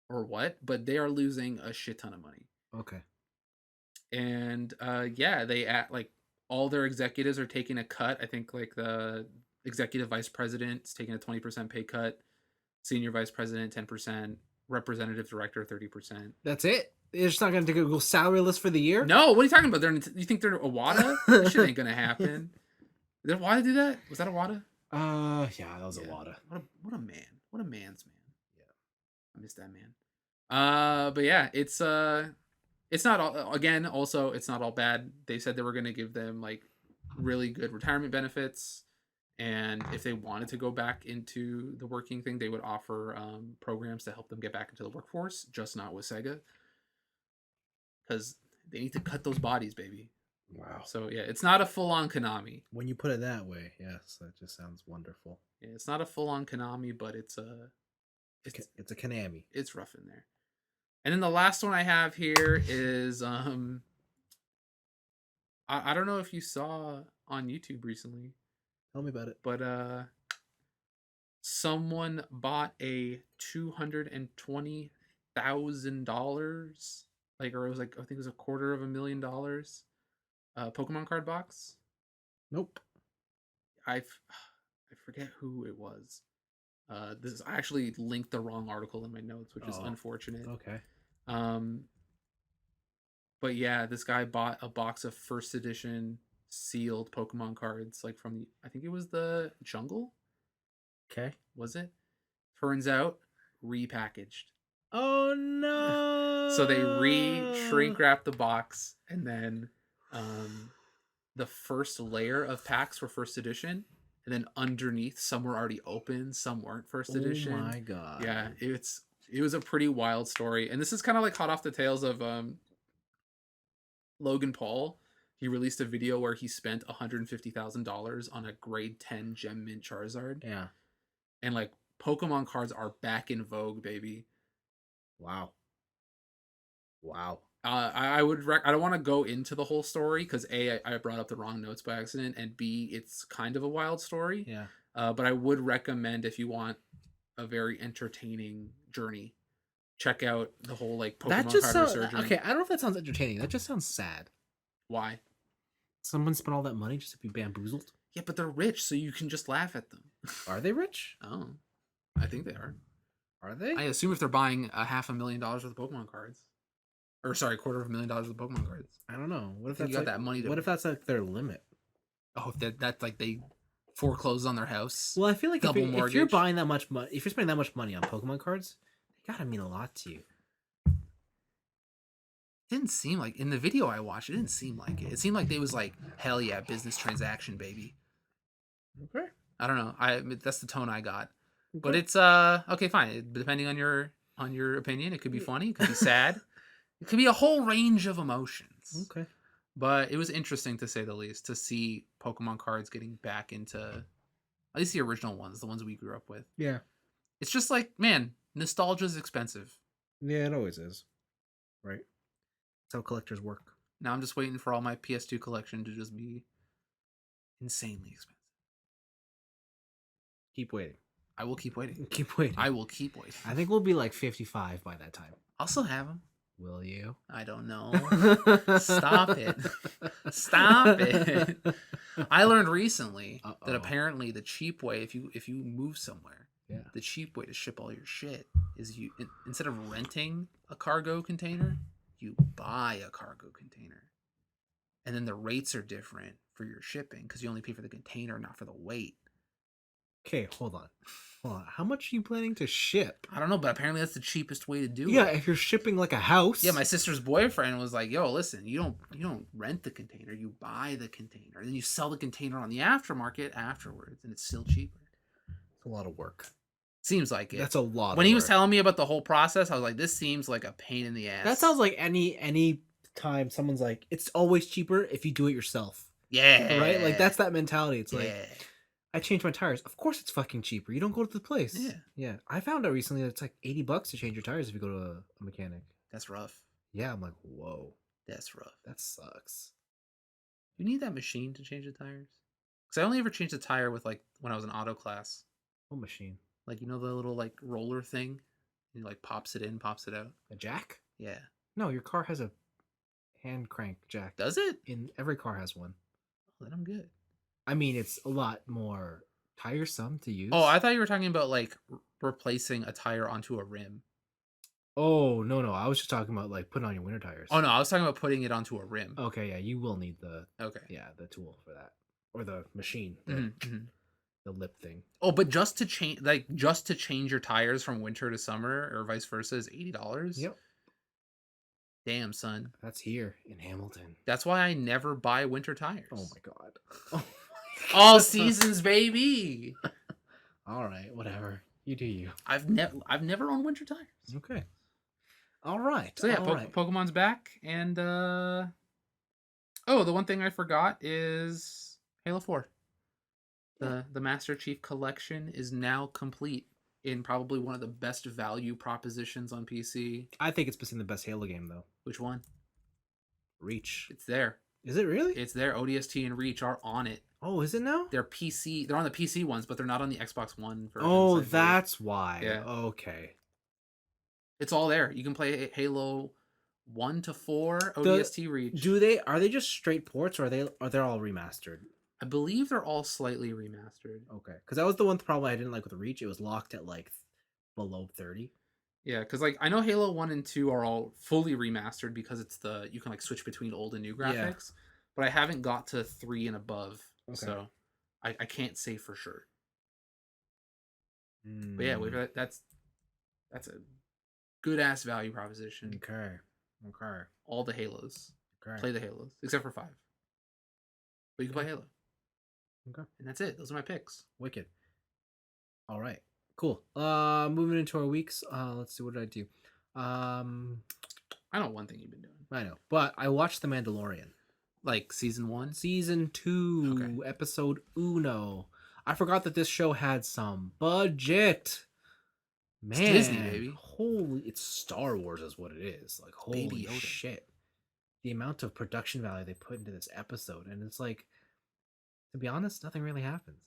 S2: or what, but they are losing a shit ton of money.
S1: Okay.
S2: And yeah, they like all their executives are taking a cut. I think like the executive vice president is taking a 20% pay cut, senior vice president 10%, representative director 30%.
S1: That's it. They're just not going to go salary list for the year.
S2: No, what are you talking about? You think they're Iwata? That shit ain't gonna happen. Did Iwata do that? Was that Iwata?
S1: Yeah, that was a lot of.
S2: What a man. What a man's man.
S1: Yeah.
S2: I miss that man. But yeah, it's not all, again, also it's not all bad. They said they were gonna give them like really good retirement benefits, and if they wanted to go back into the working thing, they would offer programs to help them get back into the workforce, just not with Sega. Because they need to cut those bodies, baby.
S1: Wow.
S2: So yeah, it's not a full-on Konami.
S1: When you put it that way, yes, that just sounds wonderful.
S2: Yeah, it's not a full-on Konami, but it's a
S1: Konami.
S2: It's rough in there. And then the last one I have here is I don't know if you saw on YouTube recently.
S1: Tell me about it.
S2: But someone bought a $220,000, like, or it was like, I think it was $250,000 Pokemon card box.
S1: Nope.
S2: I forget who it was. I actually linked the wrong article in my notes, which is unfortunate.
S1: Okay.
S2: But yeah, this guy bought a box of first edition sealed Pokemon cards, like from I think it was the Jungle.
S1: Okay.
S2: Was it? Turns out repackaged.
S1: Oh no!
S2: So they shrink wrapped the box, and then the first layer of packs were first edition, and then underneath some were already open, some weren't first edition.
S1: Oh my god!
S2: Yeah, it was a pretty wild story, and this is kind of like hot off the tails of Logan Paul. He released a video where he spent $150,000 on a grade 10 gem mint Charizard.
S1: Yeah,
S2: and like Pokemon cards are back in vogue, baby.
S1: Wow.
S2: I don't want to go into the whole story because A, I brought up the wrong notes by accident, and B, it's kind of a wild story.
S1: Yeah.
S2: But I would recommend, if you want a very entertaining journey, check out the whole like Pokemon card resurgence.
S1: Okay, I don't know if that sounds entertaining. That just sounds sad.
S2: Why?
S1: Someone spent all that money just to be bamboozled?
S2: Yeah, but they're rich, so you can just laugh at them.
S1: Are they rich?
S2: Oh, I think they are.
S1: Are they?
S2: I assume if they're buying $500,000 worth of Pokemon cards. Or sorry, $250,000 worth of Pokemon cards.
S1: I don't know. What if
S2: You
S1: that's
S2: got
S1: like,
S2: that money to...
S1: What if that's like their limit?
S2: Oh, if that's like they foreclosed on their house.
S1: Well, I feel like
S2: Double
S1: if you're
S2: mortgage.
S1: buying that much money, if you're spending that much money on Pokemon cards, they gotta mean a lot to you.
S2: Didn't seem like, in the video I watched, it didn't seem like it. It seemed like they was like, hell yeah, business transaction, baby.
S1: Okay.
S2: I don't know. That's the tone I got.
S1: Okay.
S2: But it's okay, fine. Depending on your opinion, it could be funny, it could be sad. It could be a whole range of emotions.
S1: Okay.
S2: But it was interesting, to say the least, to see Pokemon cards getting back into at least the original ones, the ones we grew up with.
S1: Yeah.
S2: It's just like, man, nostalgia's expensive.
S1: Yeah, it always is. Right. That's how collectors work.
S2: Now I'm just waiting for all my PS2 collection to just be insanely expensive.
S1: Keep waiting.
S2: I will keep waiting.
S1: Keep waiting.
S2: I will keep waiting.
S1: I think we'll be like 55 by that time.
S2: I'll still have them.
S1: Will you?
S2: I don't know. Stop it. Stop it. I learned recently that apparently the cheap way, if you move somewhere, the cheap way to ship all your shit is you, instead of renting a cargo container, you buy a cargo container. And then the rates are different for your shipping because you only pay for the container, not for the weight.
S1: Okay, hold on. How much are you planning to ship?
S2: I don't know, but apparently that's the cheapest way to do it.
S1: Yeah, if you're shipping like a house.
S2: Yeah, my sister's boyfriend was like, "Yo, listen, you don't rent the container, you buy the container, and then you sell the container on the aftermarket afterwards, and it's still cheaper."
S1: It's a lot of work.
S2: Seems like it.
S1: That's a lot.
S2: When he was telling me about the whole process, I was like, "This seems like a pain in the ass."
S1: That sounds like any time someone's like, "It's always cheaper if you do it yourself."
S2: Yeah.
S1: Right? Like that's that mentality. It's like I changed my tires. Of course it's fucking cheaper. You don't go to the place.
S2: Yeah.
S1: Yeah. I found out recently that it's like $80 to change your tires if you go to a mechanic.
S2: That's rough.
S1: Yeah, I'm like, whoa,
S2: That's rough.
S1: that sucks.
S2: You need that machine to change the tires. Because I only ever changed a tire with like when I was in auto class.
S1: What machine?
S2: Like the little like roller thing. And like pops it in, pops it out.
S1: A jack?
S2: Yeah.
S1: No, your car has a hand crank jack.
S2: Does it?
S1: In every car has one.
S2: Oh, then I'm good.
S1: I mean, it's a lot more tiresome to use.
S2: Oh, I thought you were talking about like replacing a tire onto a rim.
S1: Oh, no. I was just talking about like putting on your winter tires.
S2: Oh no, I was talking about putting it onto a rim.
S1: Okay, yeah, you will need the
S2: Okay.
S1: tool for that. Or the machine, the lip thing.
S2: Oh, but just to change your tires from winter to summer or vice versa is $80.
S1: Yep.
S2: Damn, son.
S1: That's here in Hamilton.
S2: That's why I never buy winter tires.
S1: Oh my god. Oh
S2: All seasons, baby.
S1: All right, whatever. You do you.
S2: I've never owned winter tires.
S1: Okay. All right.
S2: So yeah,
S1: all right.
S2: Pokemon's back, and the one thing I forgot is Halo 4. The Master Chief Collection is now complete in probably one of the best value propositions on PC.
S1: I think it's been the best Halo game though.
S2: Which one?
S1: Reach.
S2: It's there.
S1: Is it really?
S2: It's there. ODST and Reach are on it.
S1: Oh, is it now?
S2: They're PC. They're on the PC ones, but they're not on the Xbox One versions.
S1: Oh,
S2: I believe.
S1: that's why.
S2: Yeah.
S1: Okay.
S2: It's all there. You can play Halo 1 to 4 ODST Reach.
S1: Are they just straight ports, or are they all remastered?
S2: I believe they're all slightly remastered.
S1: Okay, because that was the one problem I didn't like with the Reach. It was locked at like below 30.
S2: Yeah, because like I know Halo 1 and 2 are all fully remastered because you can like switch between old and new graphics. But I haven't got to 3 and above, so I can't say for sure. But yeah, that's a good ass value proposition.
S1: Okay.
S2: All the Halos.
S1: Okay.
S2: Play the Halos, except for 5. But you can play Halo.
S1: Okay.
S2: And that's it. Those are my picks.
S1: Wicked. All right. Cool. Moving into our weeks. Let's see, what did I do?
S2: I know one thing you've been doing.
S1: I know, but I watched The Mandalorian.
S2: Like season 1?
S1: Season 2, episode uno. I forgot that this show had some budget. Man,
S2: it's Disney, baby.
S1: It's Star Wars is what it is. Like, holy
S2: Baby Yoda.
S1: shit. The amount of production value they put into this episode, and it's like, to be honest, nothing really happens.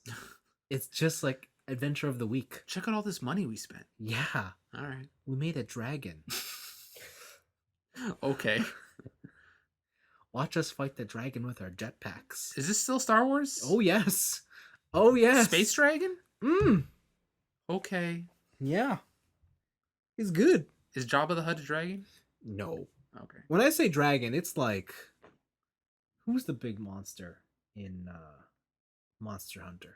S1: It's just like adventure of the week.
S2: Check out all this money we spent.
S1: Yeah.
S2: All right.
S1: We made a dragon.
S2: Okay.
S1: Watch us fight the dragon with our jetpacks.
S2: Is this still Star Wars?
S1: Oh, yes. Oh, yes.
S2: Space Dragon? Okay.
S1: Yeah. He's good.
S2: Is Jabba the Hutt a dragon?
S1: No.
S2: Okay.
S1: When I say dragon, it's like, who's the big monster in Monster Hunter?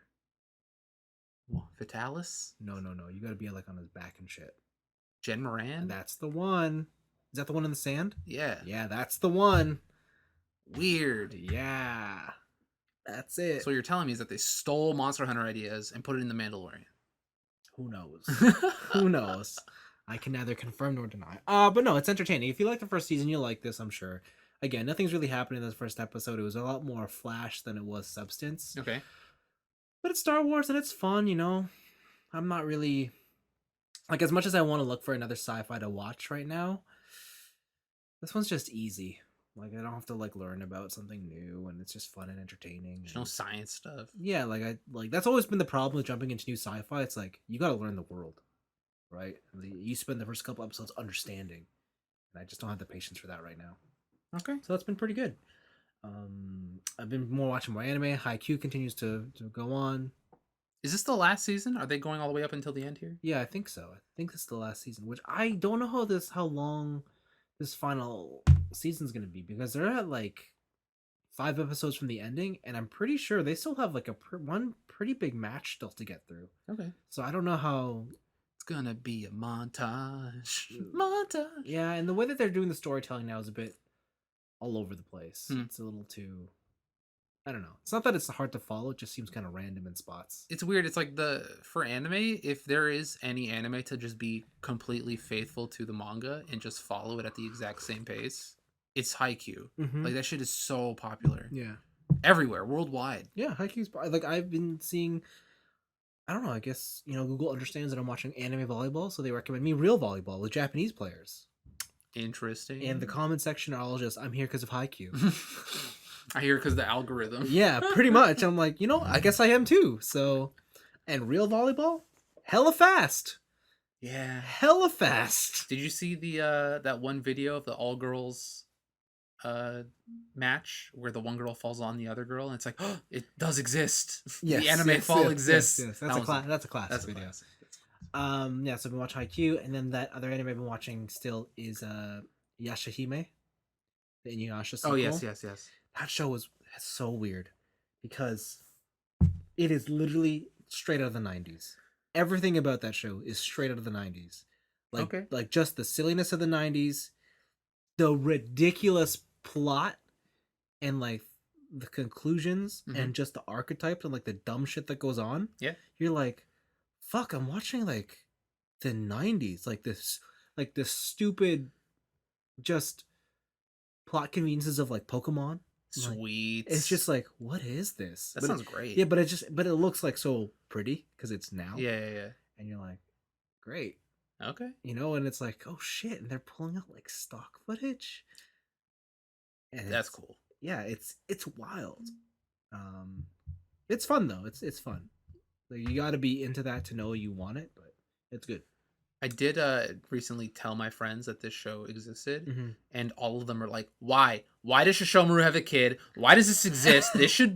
S2: Vitalis?
S1: No. You gotta be like on his back and shit.
S2: Jen Moran?
S1: That's the one. Is that the one in the sand?
S2: Yeah.
S1: Yeah, that's the one.
S2: Weird.
S1: Yeah. That's it.
S2: So what you're telling me is that they stole Monster Hunter ideas and put it in The Mandalorian.
S1: Who knows? Who knows? I can neither confirm nor deny. But no, it's entertaining. If you like the first season, you'll like this, I'm sure. Again, nothing's really happening in this first episode. It was a lot more flash than it was substance.
S2: Okay.
S1: But it's Star Wars and it's fun, you know. I'm not really, like, as much as I want to look for another sci-fi to watch right now, this one's just easy. Like, I don't have to like learn about something new, and it's just fun and entertaining.
S2: There's no science stuff.
S1: Yeah, like that's always been the problem with jumping into new sci-fi. It's like you got to learn the world, right? You spend the first couple episodes understanding, and I just don't have the patience for that right now.
S2: Okay.
S1: So that's been pretty good. I've been watching more anime. Haikyuu continues to go on.
S2: Is this the last season? Are they going all the way up until the end here?
S1: Yeah, I think so. I think this is the last season, which I don't know how long this final season's gonna be, because they're at like 5 episodes from the ending, and I'm pretty sure they still have like one pretty big match still to get through.
S2: Okay.
S1: So I don't know how.
S2: It's gonna be a montage. Montage.
S1: Yeah, and the way that they're doing the storytelling now is a bit all over the place.
S2: Hmm.
S1: It's a little too, I don't know. It's not that it's hard to follow, it just seems kind of random in spots.
S2: It's weird. It's like for anime, if there is any anime to just be completely faithful to the manga and just follow it at the exact same pace, it's Haikyuu.
S1: Mm-hmm.
S2: Like that shit is so popular.
S1: Yeah.
S2: everywhere, worldwide.
S1: Yeah, Haikyuu's like I've been seeing. I don't know. I guess Google understands that I'm watching anime volleyball, so they recommend me real volleyball with Japanese players.
S2: Interesting.
S1: And the comment section are all just, "I'm here because of Haikyuu."
S2: I hear because the algorithm.
S1: Yeah, pretty much. I'm like, I guess I am too. So, and real volleyball, hella fast,
S2: Yeah.
S1: hella fast.
S2: Did you see the that one video of the all girls match where the one girl falls on the other girl and it's like, oh, it does exist.
S1: Yes,
S2: the anime
S1: yes,
S2: fall
S1: yes,
S2: exists.
S1: Yes.
S2: That was
S1: That's a classic
S2: that's a
S1: video.
S2: classic.
S1: Yeah, so I've been watching Haikyuu, and then that other anime I've been watching still is Yashahime, the Inuyasha sequel.
S2: Oh yes.
S1: That show is so weird because it is literally straight out of the 90s. Everything about that show is straight out of the 90s. Like just the silliness of the 90s, the ridiculous plot, and like the conclusions, and just the archetypes and like the dumb shit that goes on.
S2: Yeah.
S1: You're like, fuck, I'm watching like the 90s, like this stupid just plot conveniences of like Pokemon.
S2: Sweet.
S1: It's just like, what is this?
S2: That sounds great.
S1: Yeah, but it looks like so pretty because it's now.
S2: Yeah.
S1: And you're like, great.
S2: Okay.
S1: And it's like, oh shit, and they're pulling out like stock footage. And
S2: that's cool.
S1: Yeah, it's wild. It's fun though. It's fun. Like, you got to be into that to know you want it, but it's good.
S2: I did recently tell my friends that this show existed, and all of them are like, "Why? Why does Shishomaru have a kid? Why does this exist? This should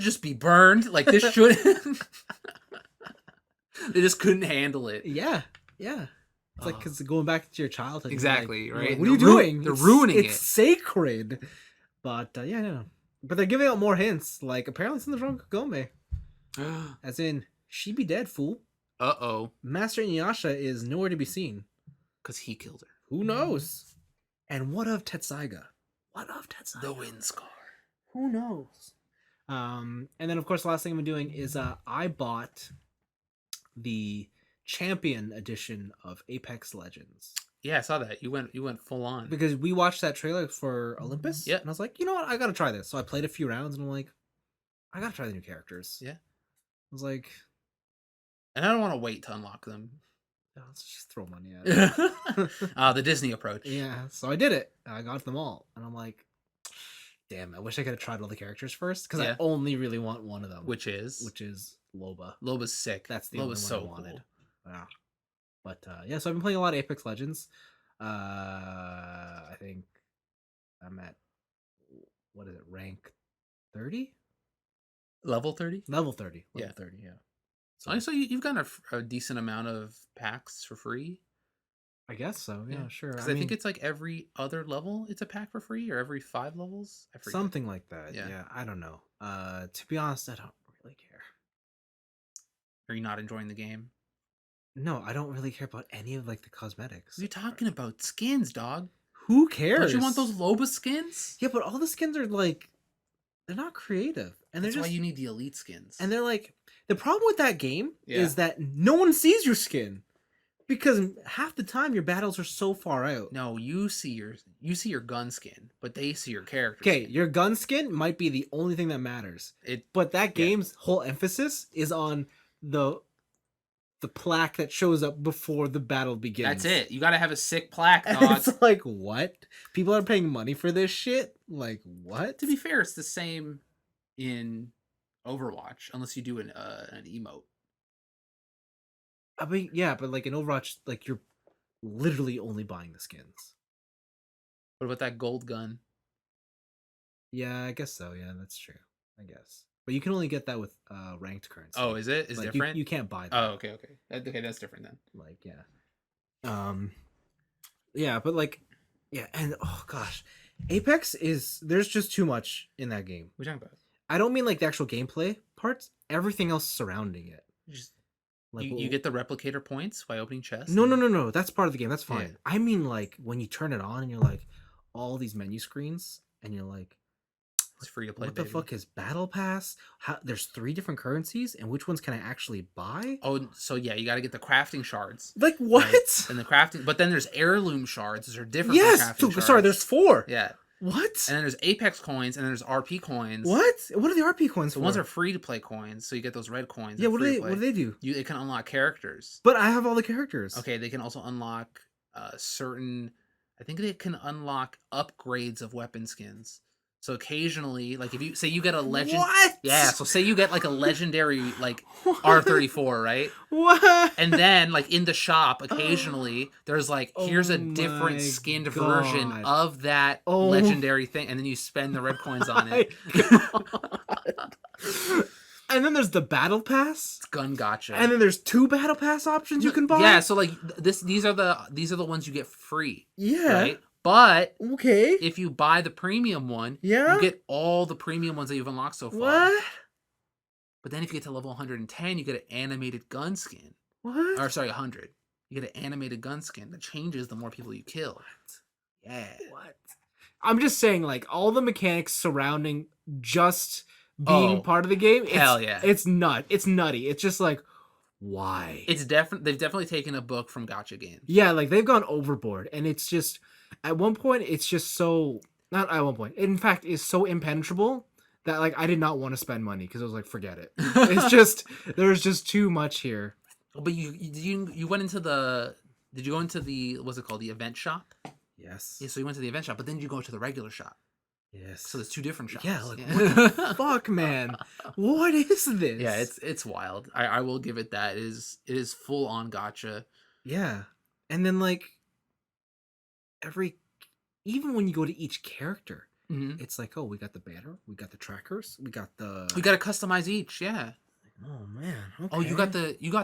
S2: just be burned. Like this should." They just couldn't handle it.
S1: Yeah. It's like because going back to your childhood.
S2: Exactly,
S1: you're
S2: right?
S1: Like, what are you doing?
S2: They're ruining it.
S1: It's sacred. But yeah. But they're giving out more hints. Like apparently it's in the wrong Kagome. As in, she be dead, fool.
S2: Uh-oh.
S1: Master Inuyasha is nowhere to be seen.
S2: Because he killed her.
S1: Who knows? And what of Tetsaiga?
S2: The Wind Scar.
S1: Who knows? And then, of course, the last thing I'm doing is I bought the Champion edition of Apex Legends.
S2: Yeah, I saw that. You went full on.
S1: Because we watched that trailer for Olympus.
S2: Yeah.
S1: And I was like, you know what? I got to try this. So I played a few rounds and I'm like, I got to try the new characters.
S2: Yeah.
S1: I was like...
S2: And I don't want to wait to unlock them.
S1: Let's just throw money at it.
S2: The Disney approach.
S1: Yeah, so I did it. I got them all. And I'm like, damn, I wish I could have tried all the characters first. Because I only really want one of them.
S2: Which is
S1: Loba.
S2: Loba's sick.
S1: That's the
S2: Loba's
S1: only one I wanted. Cool. Yeah. But yeah, so I've been playing a lot of Apex Legends. I think I'm at, what is it, rank 30?
S2: Level 30?
S1: Level 30. Level 30, yeah.
S2: So you've gotten a decent amount of packs for free?
S1: I guess so, yeah, sure.
S2: Because I think it's like every other level it's a pack for free, or every 5 levels? I forget.
S1: Something like that, yeah. I don't know. To be honest, I don't really care.
S2: Are you not enjoying the game?
S1: No, I don't really care about any of like the cosmetics.
S2: What are you talking about? Skins, dog.
S1: Who cares?
S2: Don't you want those Loba skins?
S1: Yeah, but all the skins are like, they're not creative. And
S2: That's
S1: they're just
S2: why you need the elite skins.
S1: And they're like, the problem with that game is that no one sees your skin. Because half the time your battles are so far out.
S2: No, you see your gun skin, but they see your character.
S1: Okay, your gun skin might be the only thing that matters. But that game's whole emphasis is on the plaque that shows up before the battle begins.
S2: That's it. You gotta have a sick plaque, dog.
S1: It's like, what? People are paying money for this shit? Like, what?
S2: To be fair, it's the same in Overwatch, unless you do an emote.
S1: I mean, yeah, but like in Overwatch, like you're literally only buying the skins.
S2: What about that gold gun?
S1: Yeah, I guess so. Yeah, that's true. I guess. But you can only get that with ranked currency.
S2: Oh, is it? Is
S1: like,
S2: it different?
S1: You can't buy that.
S2: Oh, okay. Okay, that's different then.
S1: Like, yeah. Yeah, but like, yeah, and oh gosh, Apex there's just too much in that game.
S2: What are you talking about?
S1: I don't mean like the actual gameplay parts. Everything else surrounding it.
S2: Like, you get the replicator points by opening chests?
S1: No. That's part of the game. That's fine.
S2: Yeah.
S1: I mean, like, when you turn it on and you're like, all these menu screens, and you're like,
S2: it's free to play.
S1: What the fuck is Battle Pass? There's 3 different currencies, and which ones can I actually buy?
S2: Oh, so yeah, you got to get the crafting shards.
S1: Like, what?
S2: Right? And the crafting, but then there's heirloom shards. Those are different.
S1: Yes! Sorry, there's 4.
S2: Yeah.
S1: What?
S2: And then there's Apex coins, and then there's RP coins.
S1: What? What are the RP coins
S2: The
S1: for?
S2: ones are free to play coins, so you get those red coins.
S1: Yeah,
S2: and free to
S1: what do
S2: play.
S1: they do?
S2: It can unlock characters.
S1: But I have all the characters.
S2: Okay, they can also unlock certain. I think they can unlock upgrades of weapon skins. So occasionally, like if you say you get a legend,
S1: What?
S2: yeah. So say you get like a legendary like
S1: What?
S2: R34, right?
S1: What?
S2: And then like in the shop, occasionally there's like here's
S1: Oh
S2: a different
S1: my
S2: skinned version
S1: God.
S2: of that
S1: Oh
S2: legendary thing, and then you spend the red coins on
S1: my
S2: it.
S1: God. And then there's the battle pass.
S2: It's gun gotcha.
S1: And then there's 2 battle pass options you can buy.
S2: Yeah, so like these are the ones you get free,
S1: Yeah.
S2: right? But
S1: Okay.
S2: if you buy the premium one,
S1: Yeah.
S2: you get all the premium ones that you've unlocked so far.
S1: What?
S2: But then if you get to level 110, you get an animated gun skin.
S1: What?
S2: Or sorry, 100. You get an animated gun skin that changes the more people you kill. Yeah.
S1: What? I'm just saying, like, all the mechanics surrounding just being
S2: Oh,
S1: part of the game.
S2: hell yeah.
S1: It's nutty. It's just like, why?
S2: They've definitely taken a book from Gacha games.
S1: Yeah, like they've gone overboard, and it's just at one point it's just so not at one point. In fact, it's so impenetrable that like I did not want to spend money because I was like, forget it. It's just there's just too much here.
S2: But you went into the did you go into the what's it called, the event shop?
S1: Yes.
S2: Yeah, so you went to the event shop, but then you go to the regular shop.
S1: Yes.
S2: So there's 2 different shops.
S1: Yeah, like what the fuck, man? What is this?
S2: Yeah, it's wild. I will give it that. It is full on gotcha.
S1: Yeah. And then like even when you go to each character,
S2: Mm-hmm.
S1: it's like, oh, we got the banner, we got the trackers, we got the
S2: We gotta customize each, yeah.
S1: Oh man. Okay.
S2: Oh, you got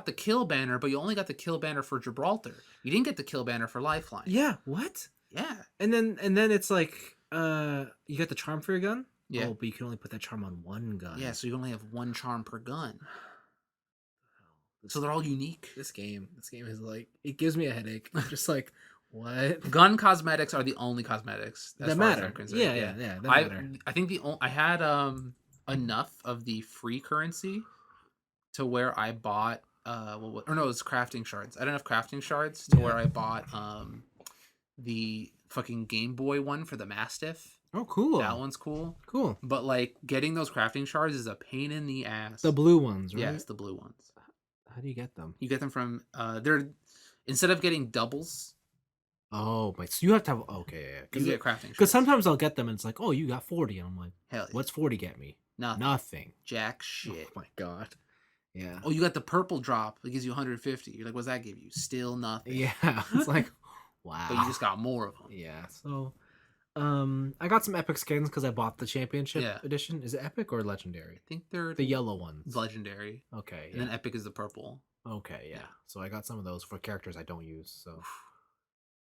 S2: the kill banner, but you only got the kill banner for Gibraltar. You didn't get the kill banner for Lifeline.
S1: Yeah, what?
S2: Yeah.
S1: And then it's like you got the charm for your gun?
S2: Yeah.
S1: Oh, but you can only put that charm on one gun.
S2: Yeah, so you only have 1 charm per gun. So they're all unique.
S1: This game is like it gives me a headache. I'm just like, what?
S2: Gun cosmetics are the only cosmetics
S1: That
S2: as
S1: matter.
S2: I'm concerned.
S1: Yeah, that matter.
S2: I think I had enough of the free currency to where I bought it was crafting shards. I had enough crafting shards to where I bought the fucking Game Boy one for the Mastiff.
S1: Oh, cool.
S2: That one's cool.
S1: Cool.
S2: But like getting those crafting shards is a pain in the ass.
S1: The blue ones, right?
S2: Yeah, it's the blue ones.
S1: How do you get them?
S2: You get them from they're instead of getting doubles,
S1: Oh, but so you have to have okay,
S2: you get crafting shards.
S1: because sometimes I'll get them and it's like, oh, you got 40, and I'm like,
S2: Hell yeah.
S1: what's 40 get me?
S2: Nothing.
S1: Nothing.
S2: Jack shit.
S1: Oh my god. Yeah.
S2: Oh, you got the purple drop. It gives you 150. You're like, what's that give you? Still nothing.
S1: Yeah. It's like, wow.
S2: But you just got more of them.
S1: Yeah. So, I got some epic skins because I bought the championship
S2: Yeah.
S1: edition. Is it epic or legendary?
S2: I think they're
S1: The yellow ones.
S2: legendary.
S1: Okay.
S2: And then epic is the purple.
S1: Okay. Yeah. So I got some of those for characters I don't use. So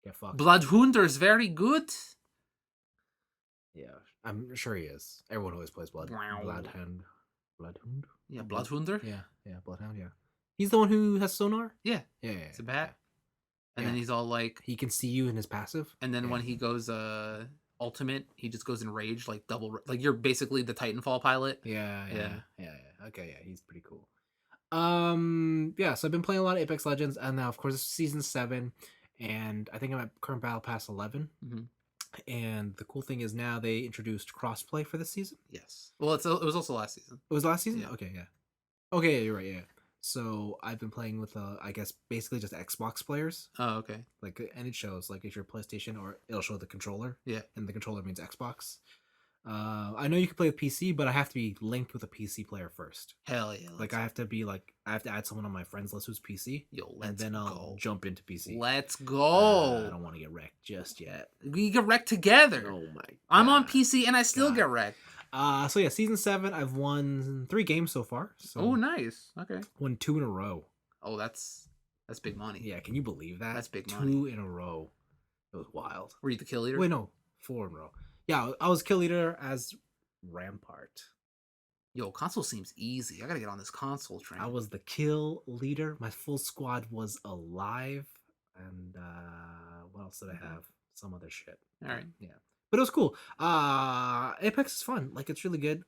S1: get fucked.
S2: Bloodhunter's very good.
S1: Yeah, I'm sure he is. Everyone always plays
S2: Wow.
S1: Bloodhound. Bloodhound.
S2: Yeah, Bloodhunter.
S1: Yeah, Bloodhound. Yeah. He's the one who has sonar.
S2: Yeah.
S1: Yeah.
S2: It's a bat. And
S1: Yeah.
S2: then he's all like,
S1: He can see you in his passive.
S2: and then
S1: Yeah.
S2: when he goes ultimate, he just goes in rage, like double, like you're basically the Titanfall pilot.
S1: Yeah. Okay, yeah, he's pretty cool. Yeah, so I've been playing a lot of Apex Legends, and now of course it's season 7, and I think I'm at current battle pass 11.
S2: Mhm.
S1: And the cool thing is now they introduced crossplay for this season.
S2: Yes. Well, it was also last season.
S1: It was last season.
S2: Yeah.
S1: Okay, yeah. Okay, yeah, you're right. Yeah. So I've been playing with I guess basically just Xbox players.
S2: Oh, okay.
S1: Like, and it shows like if you're PlayStation, or it'll show the controller.
S2: Yeah.
S1: And the controller means Xbox. I know you can play with PC, but I have to be linked with a PC player first.
S2: Hell yeah.
S1: Like I have to add someone on my friends list who's PC,
S2: Yo,
S1: and
S2: let's
S1: then I'll
S2: go.
S1: jump into PC.
S2: Let's
S1: I
S2: go.
S1: don't want to get wrecked just yet.
S2: We get wrecked together.
S1: Oh my!
S2: I'm on
S1: God.
S2: PC and I still
S1: God.
S2: get wrecked.
S1: So yeah, season 7. I've won 3 games so far. So
S2: Oh, nice. Okay.
S1: won 2 in a row.
S2: Oh, that's big money.
S1: Yeah, can you believe that?
S2: That's big
S1: 2
S2: money.
S1: in a row. It was wild.
S2: Were you the kill leader?
S1: Wait, no, 4 in a row. Yeah, I was kill leader as Rampart.
S2: Yo, console seems easy. I gotta get on this console train.
S1: I was the kill leader. My full squad was alive, and what else did I have? Some other shit.
S2: All right.
S1: Yeah, but it was cool. Apex is fun. Like, it's really good.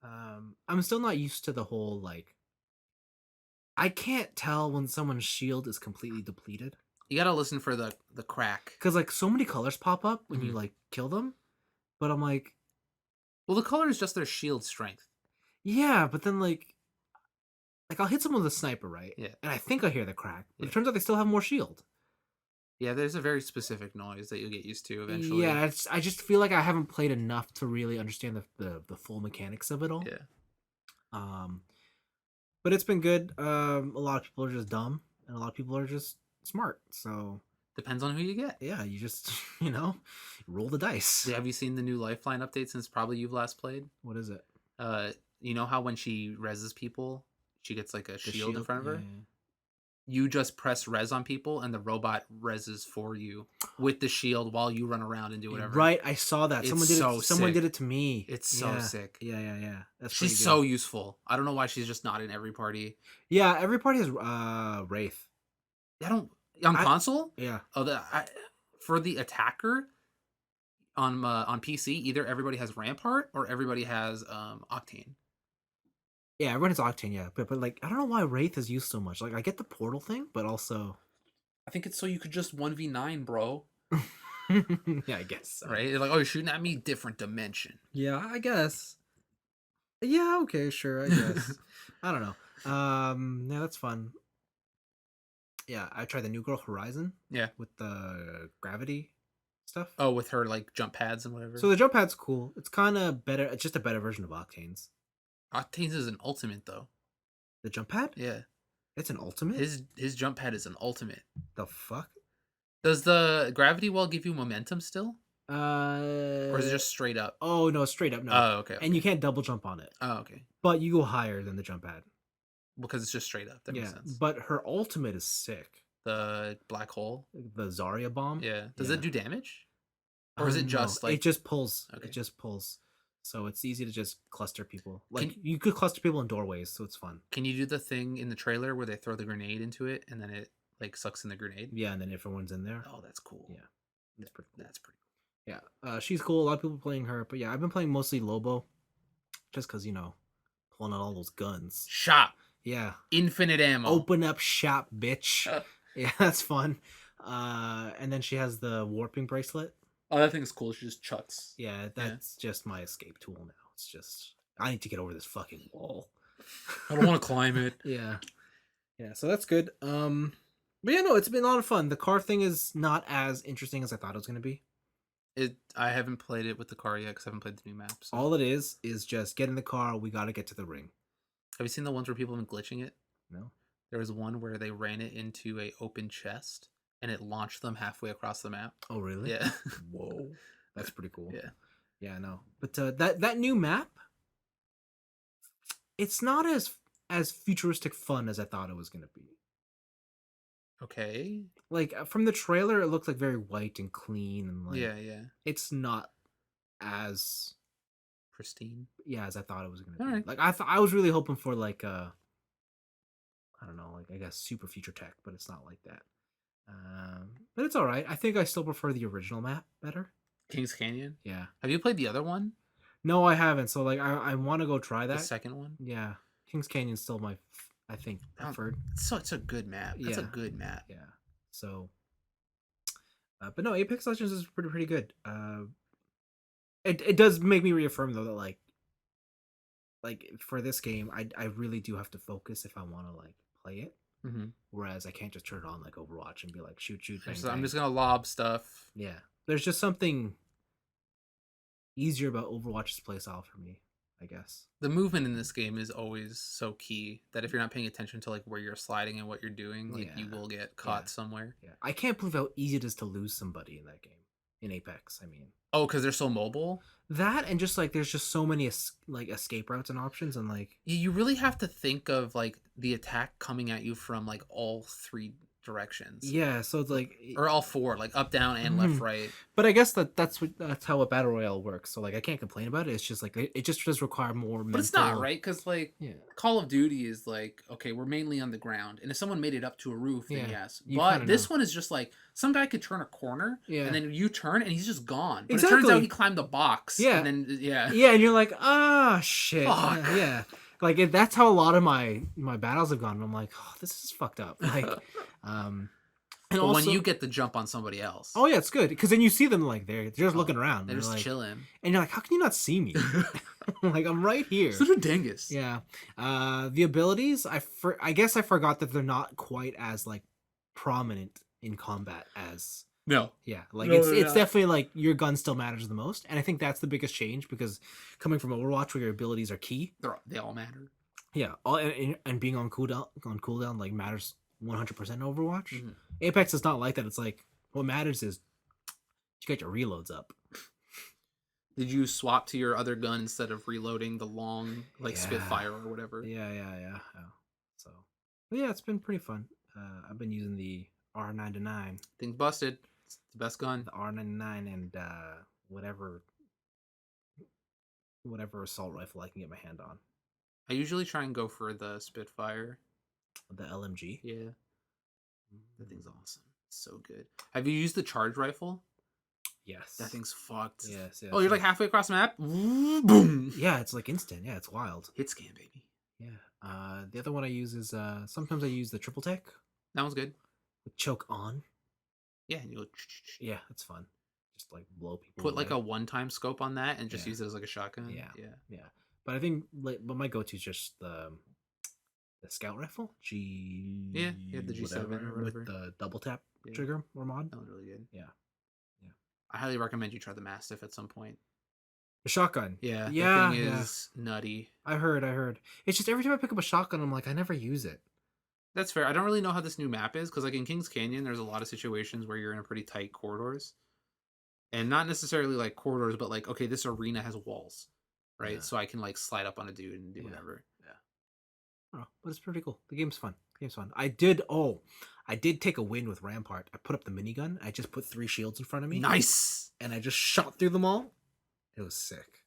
S1: I'm still not used to the whole like. I can't tell when someone's shield is completely depleted.
S2: You gotta listen for the crack.
S1: Because like so many colors pop up when you
S2: Mhm.
S1: like kill them, But I'm like,
S2: Well, the color is just their shield strength.
S1: yeah, but then I'll hit someone with a sniper, right?
S2: Yeah.
S1: And I think I hear the crack, but
S2: Yeah.
S1: it turns out they still have more shield.
S2: Yeah, there's a very specific noise that you'll get used to eventually.
S1: Yeah, I just feel like I haven't played enough to really understand the full mechanics of it all.
S2: Yeah.
S1: Um, but it's been good. A lot of people are just dumb, and a lot of people are just smart. So
S2: Depends on who you get.
S1: yeah, you just roll the dice.
S2: Have you seen the new Lifeline update since probably you've last played?
S1: What is it?
S2: You know how when she reses people, she gets like a
S1: The
S2: shield in front of her?
S1: Yeah.
S2: You just press res on people and the robot reses for you with the shield while you run around and do whatever.
S1: Right, I saw that.
S2: It's
S1: Someone did
S2: so
S1: it. Someone
S2: sick.
S1: did it to me.
S2: It's so sick.
S1: Yeah. That's
S2: She's
S1: pretty good.
S2: so useful. I don't know why she's just not in every party.
S1: Yeah. Every party has Wraith.
S2: I don't on console.
S1: Yeah.
S2: Oh, for the attacker on PC, either everybody has Rampart or everybody has Octane.
S1: Yeah, everyone has Octane, yeah. But I don't know why Wraith is used so much. Like I get the portal thing, but also
S2: I think it's so you could just 1v9, bro.
S1: yeah, I guess so.
S2: Right? You're like, oh, you're shooting at me, different dimension.
S1: Yeah, I guess. Yeah, okay, sure, I guess. I don't know. Yeah, that's fun. Yeah, I tried the New Girl Horizon.
S2: Yeah.
S1: With the gravity stuff.
S2: Oh, with her like jump pads and whatever.
S1: So the jump pad's cool. It's kind of better. It's just a better version of Octane's.
S2: Octane's is an ultimate though.
S1: The jump pad?
S2: Yeah.
S1: It's an ultimate?
S2: His jump pad is an ultimate.
S1: The fuck?
S2: Does the gravity well give you momentum still?
S1: Or
S2: Or is it just straight up?
S1: Oh no, straight up no.
S2: Oh, okay.
S1: And you can't double jump on it.
S2: Oh, okay.
S1: But you go higher than the jump pad.
S2: Because it's just straight up. That makes sense.
S1: But her ultimate is sick.
S2: The black hole.
S1: The Zarya bomb.
S2: Yeah. Does
S1: Yeah.
S2: it do damage? Or is it just like
S1: it just pulls?
S2: Okay.
S1: It just pulls. So it's easy to just cluster people. Like you could cluster people in doorways, so it's fun.
S2: Can you do the thing in the trailer where they throw the grenade into it and then it like sucks in the grenade?
S1: Yeah, and then everyone's in there.
S2: Oh, that's cool.
S1: Yeah. That's pretty cool.
S2: That's pretty cool.
S1: Yeah. She's cool. A lot of people playing her, but yeah, I've been playing mostly Lobo. Just because, pulling out all those guns.
S2: Shop.
S1: Yeah.
S2: Infinite ammo.
S1: Open up shop, bitch. Yeah, that's fun. And then she has the warping bracelet.
S2: Oh, that thing's cool. She just chucks.
S1: Yeah, that's just my escape tool now. It's just I need to get over this fucking wall.
S2: I don't want to climb it.
S1: Yeah. Yeah, so that's good. But yeah, no, it's been a lot of fun. The car thing is not as interesting as I thought it was going to be.
S2: I haven't played it with the car yet because I haven't played the new map. So.
S1: All it is just get in the car. We got to get to the ring.
S2: Have you seen the ones where people have been glitching it?
S1: No.
S2: There was one where they ran it into a open chest and it launched them halfway across the map.
S1: Oh, really?
S2: Yeah.
S1: Whoa. That's pretty cool.
S2: Yeah.
S1: Yeah, no. But that new map, it's not as futuristic fun as I thought it was going to be.
S2: Okay.
S1: Like from the trailer, it looked like very white and clean and like
S2: Yeah.
S1: it's not as
S2: Pristine.
S1: as I thought it was going to be.
S2: Alright.
S1: Like I was really hoping for like I don't know, like I guess super future tech, but it's not like that. But it's all right. I think I still prefer the original map better.
S2: Kings Canyon.
S1: Yeah.
S2: Have you played the other one?
S1: No, I haven't. So like I want to go try that.
S2: The second one.
S1: Yeah. Kings Canyon's still my I think preferred.
S2: It's a good map. That's a good map.
S1: Yeah. So but no, Apex Legends is pretty good. It does make me reaffirm though that like for this game I really do have to focus if I want to like play it.
S2: Mm-hmm.
S1: Whereas I can't just turn it on like Overwatch and be like shoot bang,
S2: So I'm
S1: bang.
S2: just gonna lob stuff.
S1: Yeah. There's just something easier about Overwatch's playstyle for me, I guess.
S2: The movement in this game is always so key that if you're not paying attention to like where you're sliding and what you're doing, like you will get caught somewhere.
S1: Yeah. I can't believe how easy it is to lose somebody in that game. In Apex, I mean.
S2: Oh, because they're so mobile?
S1: That and just like there's just so many escape routes and options and like
S2: You really have to think of like the attack coming at you from like all three directions.
S1: yeah, so it's like
S2: Or all four, like up, down, and left, right.
S1: But I guess that's how a battle royale works. So like I can't complain about it. It's just like it just does require more.
S2: But it's not, right? Because like
S1: Yeah.
S2: Call of Duty is like, okay, we're mainly on the ground, and if someone made it up to a roof, then
S1: Yeah,
S2: yes.
S1: you
S2: But
S1: kinda
S2: this
S1: know.
S2: one is just like some guy could turn a corner,
S1: Yeah.
S2: and then you turn, and he's just gone. But it turns
S1: Exactly.
S2: out he climbed the box.
S1: Yeah.
S2: And then yeah.
S1: Yeah, and you're like, shit.
S2: Fuck.
S1: Yeah. Like that's how a lot of my battles have gone. I'm like, oh, this is fucked up. Like, And
S2: But
S1: also,
S2: when you get the jump on somebody else,
S1: oh yeah, it's good because then you see them like they're just
S2: oh,
S1: looking around.
S2: they're
S1: They're
S2: just
S1: like,
S2: chilling.
S1: and you're like, how can you not see me? Like I'm right here.
S2: Such a dingus.
S1: Yeah. The abilities, I guess I forgot that they're not quite as like prominent in combat as
S2: No.
S1: yeah. Like
S2: No,
S1: it's
S2: they're not.
S1: definitely like your gun still matters the most, and I think that's the biggest change because coming from Overwatch where your abilities are key.
S2: They all matter.
S1: Yeah, and being on cooldown like matters 100% in Overwatch.
S2: Mhm.
S1: Apex is not like that. It's like what matters is you get your reloads up.
S2: Did you swap to your other gun instead of reloading the long like
S1: Yeah.
S2: Spitfire or whatever?
S1: Yeah. So, but yeah, it's been pretty fun. I've been using the R99,
S2: Things busted. It's the best gun.
S1: the R99, and whatever assault rifle I can get my hand on.
S2: I usually try and go for the Spitfire.
S1: The LMG.
S2: Yeah. That thing's awesome. So good. Have you used the charge rifle?
S1: Yes.
S2: That thing's fucked.
S1: Yes.
S2: Oh, you're like halfway across the map? Boom!
S1: Yeah, it's like instant. Yeah, it's wild.
S2: Hit scan, baby.
S1: Yeah. The other one I use is sometimes I use the triple tech
S2: That one's good.
S1: with choke on.
S2: Yeah, and you go
S1: Yeah, it's fun. Just like blow people.
S2: put like
S1: away.
S2: a one-time scope on that and just
S1: Yeah.
S2: use it as like a shotgun.
S1: Yeah.
S2: Yeah.
S1: Yeah. But I think but my go-to is just the scout rifle.
S2: Yeah, the G7 or
S1: with
S2: whatever.
S1: the double tap
S2: Yeah.
S1: trigger or mod.
S2: That one's really good.
S1: Yeah.
S2: I highly recommend you try the Mastiff at some point.
S1: The shotgun.
S2: Yeah,
S1: Yeah,
S2: that thing
S1: yeah.
S2: is nutty.
S1: I heard. It's just every time I pick up a shotgun, I'm like, I never use it.
S2: That's fair. I don't really know how this new map is because, like in Kings Canyon, there's a lot of situations where you're in a pretty tight corridors, and not necessarily like corridors, but like okay, this arena has walls, right?
S1: Yeah.
S2: So I can like slide up on a dude and do
S1: Yeah.
S2: whatever.
S1: Oh, but it's pretty cool. The game's fun. I did take a win with Rampart. I put up the minigun. I just put 3 shields in front of me.
S2: Nice.
S1: And I just shot through them all. It was sick.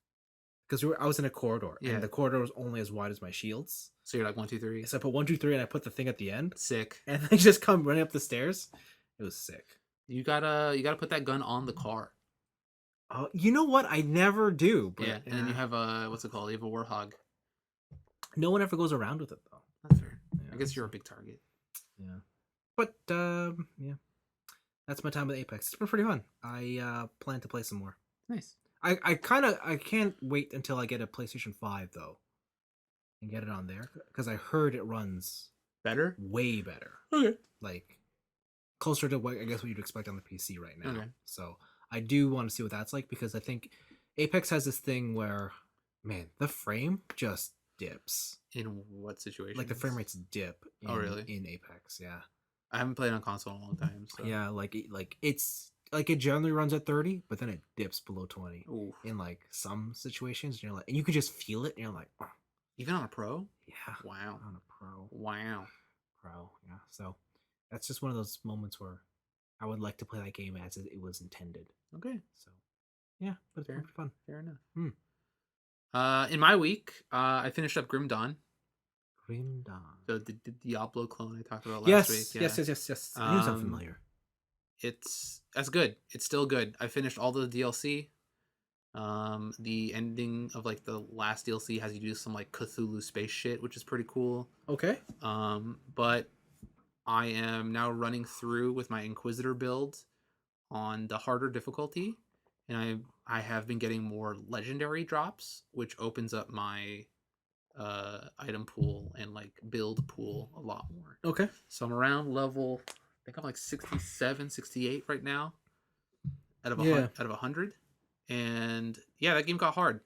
S1: Because I was in a corridor,
S2: Yeah.
S1: and the corridor was only as wide as my shields.
S2: So you're like 1, 2, 3.
S1: So I put 1, 2, 3, and I put the thing at the end,
S2: Sick.
S1: and they just come running up the stairs. It was sick.
S2: You gotta put that gun on the car.
S1: Oh, you know what? I never do. But
S2: Yeah, and then you have a what's it called? You have a Warthog.
S1: no one ever goes around with it though.
S2: That's fair.
S1: Yeah,
S2: I guess you're a big target.
S1: Yeah, but yeah, that's my time with Apex. It's been pretty fun. I plan to play some more.
S2: Nice.
S1: I can't wait until I get a PlayStation 5 though, and get it on there because I heard it runs
S2: Better.
S1: way better,
S2: Okay.
S1: like closer to what I guess what you'd expect on the PC right now.
S2: Okay.
S1: So I do want to see what that's like because I think Apex has this thing where, man, the frame just dips.
S2: In what situation?
S1: Like the frame rates dip.
S2: Oh, really?
S1: In Apex, yeah.
S2: I haven't played on console in a long time. So.
S1: Yeah, it generally runs at 30, but then it dips below 20
S2: Oof.
S1: in like some situations. And you're like, and you could just feel it, and you're like, oh,
S2: Even on a pro?
S1: yeah,
S2: Wow.
S1: on a pro,
S2: Wow.
S1: yeah. So that's just one of those moments where I would like to play that game as it was intended.
S2: Okay.
S1: So yeah, but it's
S2: Fair.
S1: been pretty fun.
S2: Fair enough.
S1: Hmm.
S2: In my week, I finished up Grim Dawn,
S1: Grim Dawn.
S2: the Diablo clone I talked about last week. Yeah.
S1: Yes. I knew something familiar.
S2: That's good. It's still good. I finished all the DLC. The ending of like the last DLC has you do some like Cthulhu space shit, which is pretty cool.
S1: Okay.
S2: But I am now running through with my Inquisitor build on the harder difficulty, and I have been getting more legendary drops, which opens up my item pool and like build pool a lot more.
S1: Okay.
S2: So I'm around level, I think I'm like 67, 68 right now out of
S1: Yeah.
S2: out of 100. And yeah, that game got hard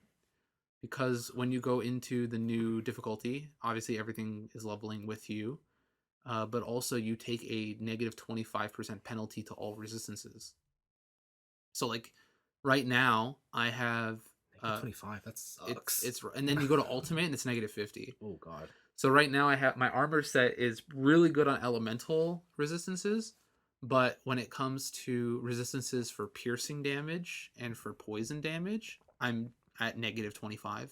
S2: because when you go into the new difficulty, obviously everything is leveling with you, but also you take a negative 25% penalty to all resistances. So like right now I have
S1: 25. That sucks.
S2: it's and then you go to ultimate and it's negative 50.
S1: Oh god.
S2: So right now I have my armor set is really good on elemental resistances, but when it comes to resistances for piercing damage and for poison damage, I'm at negative 25.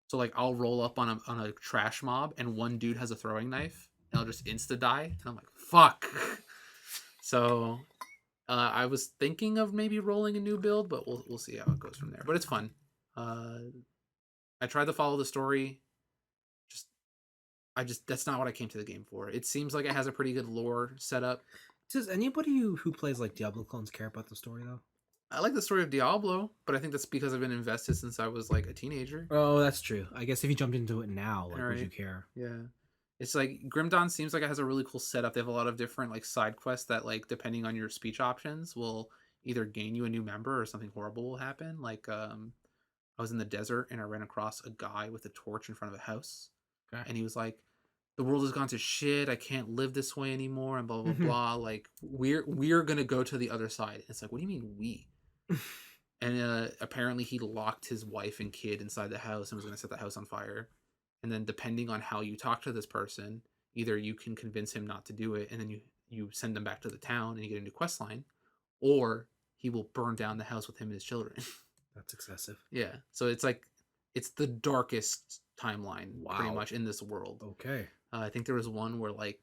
S2: So like I'll roll up on a trash mob and one dude has a throwing knife and I'll just insta die and I'm like fuck. So I was thinking of maybe rolling a new build, but we'll see how it goes from there. But it's fun. I tried to follow the story. That's not what I came to the game for. It seems like it has a pretty good lore setup.
S1: Does anybody who plays like Diablo clones care about the story though?
S2: I like the story of Diablo, but I think that's because I've been invested since I was like a teenager.
S1: Oh, that's true. I guess if you jumped into it now, like,
S2: All
S1: would you
S2: right.
S1: care?
S2: Yeah. It's like Grim Dawn seems like it has a really cool setup. They have a lot of different like side quests that like depending on your speech options will either gain you a new member or something horrible will happen. Like I was in the desert and I ran across a guy with a torch in front of a house
S1: Okay.
S2: and he was like, the world has gone to shit. I can't live this way anymore and blah blah blah. Like we're gonna go to the other side. It's like, what do you mean we? And apparently he locked his wife and kid inside the house and was going to set the house on fire. And then depending on how you talk to this person, either you can convince him not to do it and then you send them back to the town and you get a new quest line, or he will burn down the house with him and his children.
S1: That's excessive.
S2: Yeah, so it's like it's the darkest timeline pretty
S1: Wow.
S2: much in this world.
S1: Okay.
S2: I think there was one where like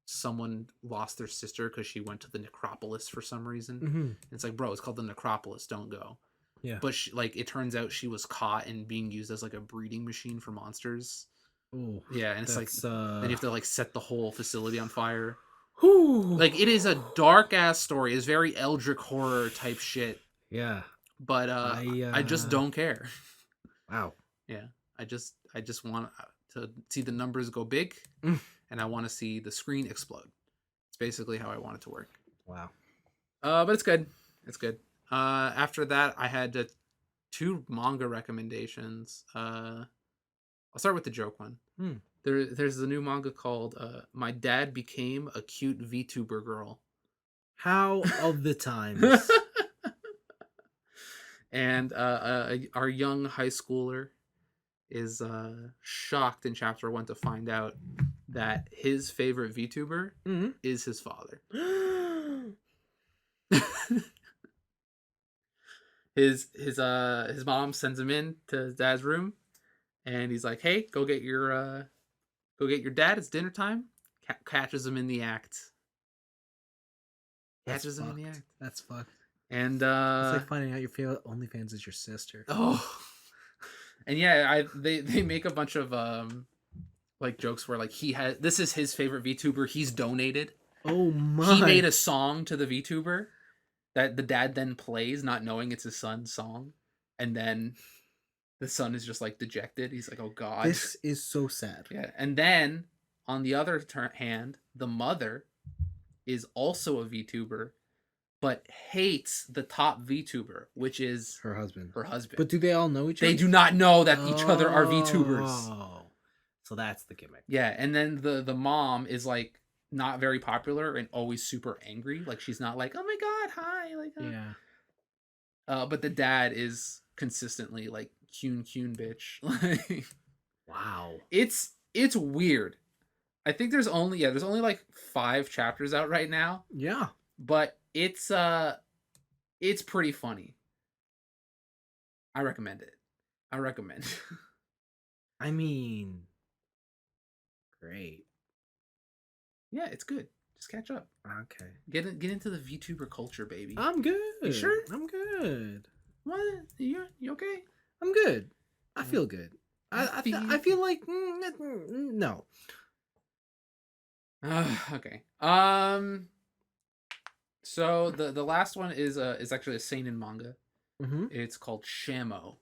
S2: someone lost their sister because she went to the necropolis for some reason.
S1: Mm-hmm.
S2: It's like, bro, it's called the necropolis, don't go.
S1: Yeah.
S2: But she, like, it turns out she was caught and being used as like a breeding machine for monsters.
S1: Oh.
S2: Yeah, and it's like then you have to like set the whole facility on fire.
S1: Whew.
S2: Like it is a dark ass story. It's very Eldritch horror type shit.
S1: Yeah.
S2: But I just don't care.
S1: Wow.
S2: Yeah, I just want to see the numbers go big, and I want to see the screen explode. It's basically how I want it to work.
S1: Wow.
S2: But it's good. It's good. After that, I had 2 manga recommendations. I'll start with the joke one. There's a new manga called "My Dad Became a Cute VTuber Girl."
S1: How of the times?
S2: And our young high schooler is shocked in chapter 1 to find out that his favorite VTuber is his father. His mom sends him in to his dad's room, and he's like, "Hey, go get your dad. It's dinner time." Catches him in the act. Catches him in the act.
S1: That's fucked.
S2: And
S1: It's like finding out your favorite OnlyFans is your sister.
S2: oh, and yeah, they make a bunch of like jokes where like this is his favorite VTuber. He's donated.
S1: Oh my!
S2: He made a song to the VTuber that the dad then plays, not knowing it's his son's song, and then the son is just like dejected. He's like, "Oh God,
S1: this is so sad."
S2: Yeah, and then on the other hand, the mother is also a VTuber, but hates the top VTuber, which is
S1: Her husband.
S2: her husband.
S1: But do they all know each other?
S2: They do not know that each other are VTubers.
S1: Oh, so that's the gimmick.
S2: Yeah, and then the mom is like not very popular and always super angry. Like she's not like, "Oh my God, hi!" Like,
S1: Yeah.
S2: but the dad is consistently like cune bitch. Like,
S1: wow.
S2: It's weird. I think there's only like 5 chapters out right now.
S1: Yeah.
S2: But it's pretty funny. I recommend it.
S1: I mean, great.
S2: Yeah, it's good. Just catch up.
S1: Okay.
S2: Get into the VTuber culture, baby.
S1: I'm good.
S2: You sure?
S1: I'm good.
S2: What? You okay?
S1: I'm good. I feel good. I feel like no.
S2: Okay. So the last one is actually a seinen manga.
S1: Mm-hmm.
S2: It's called Shamo.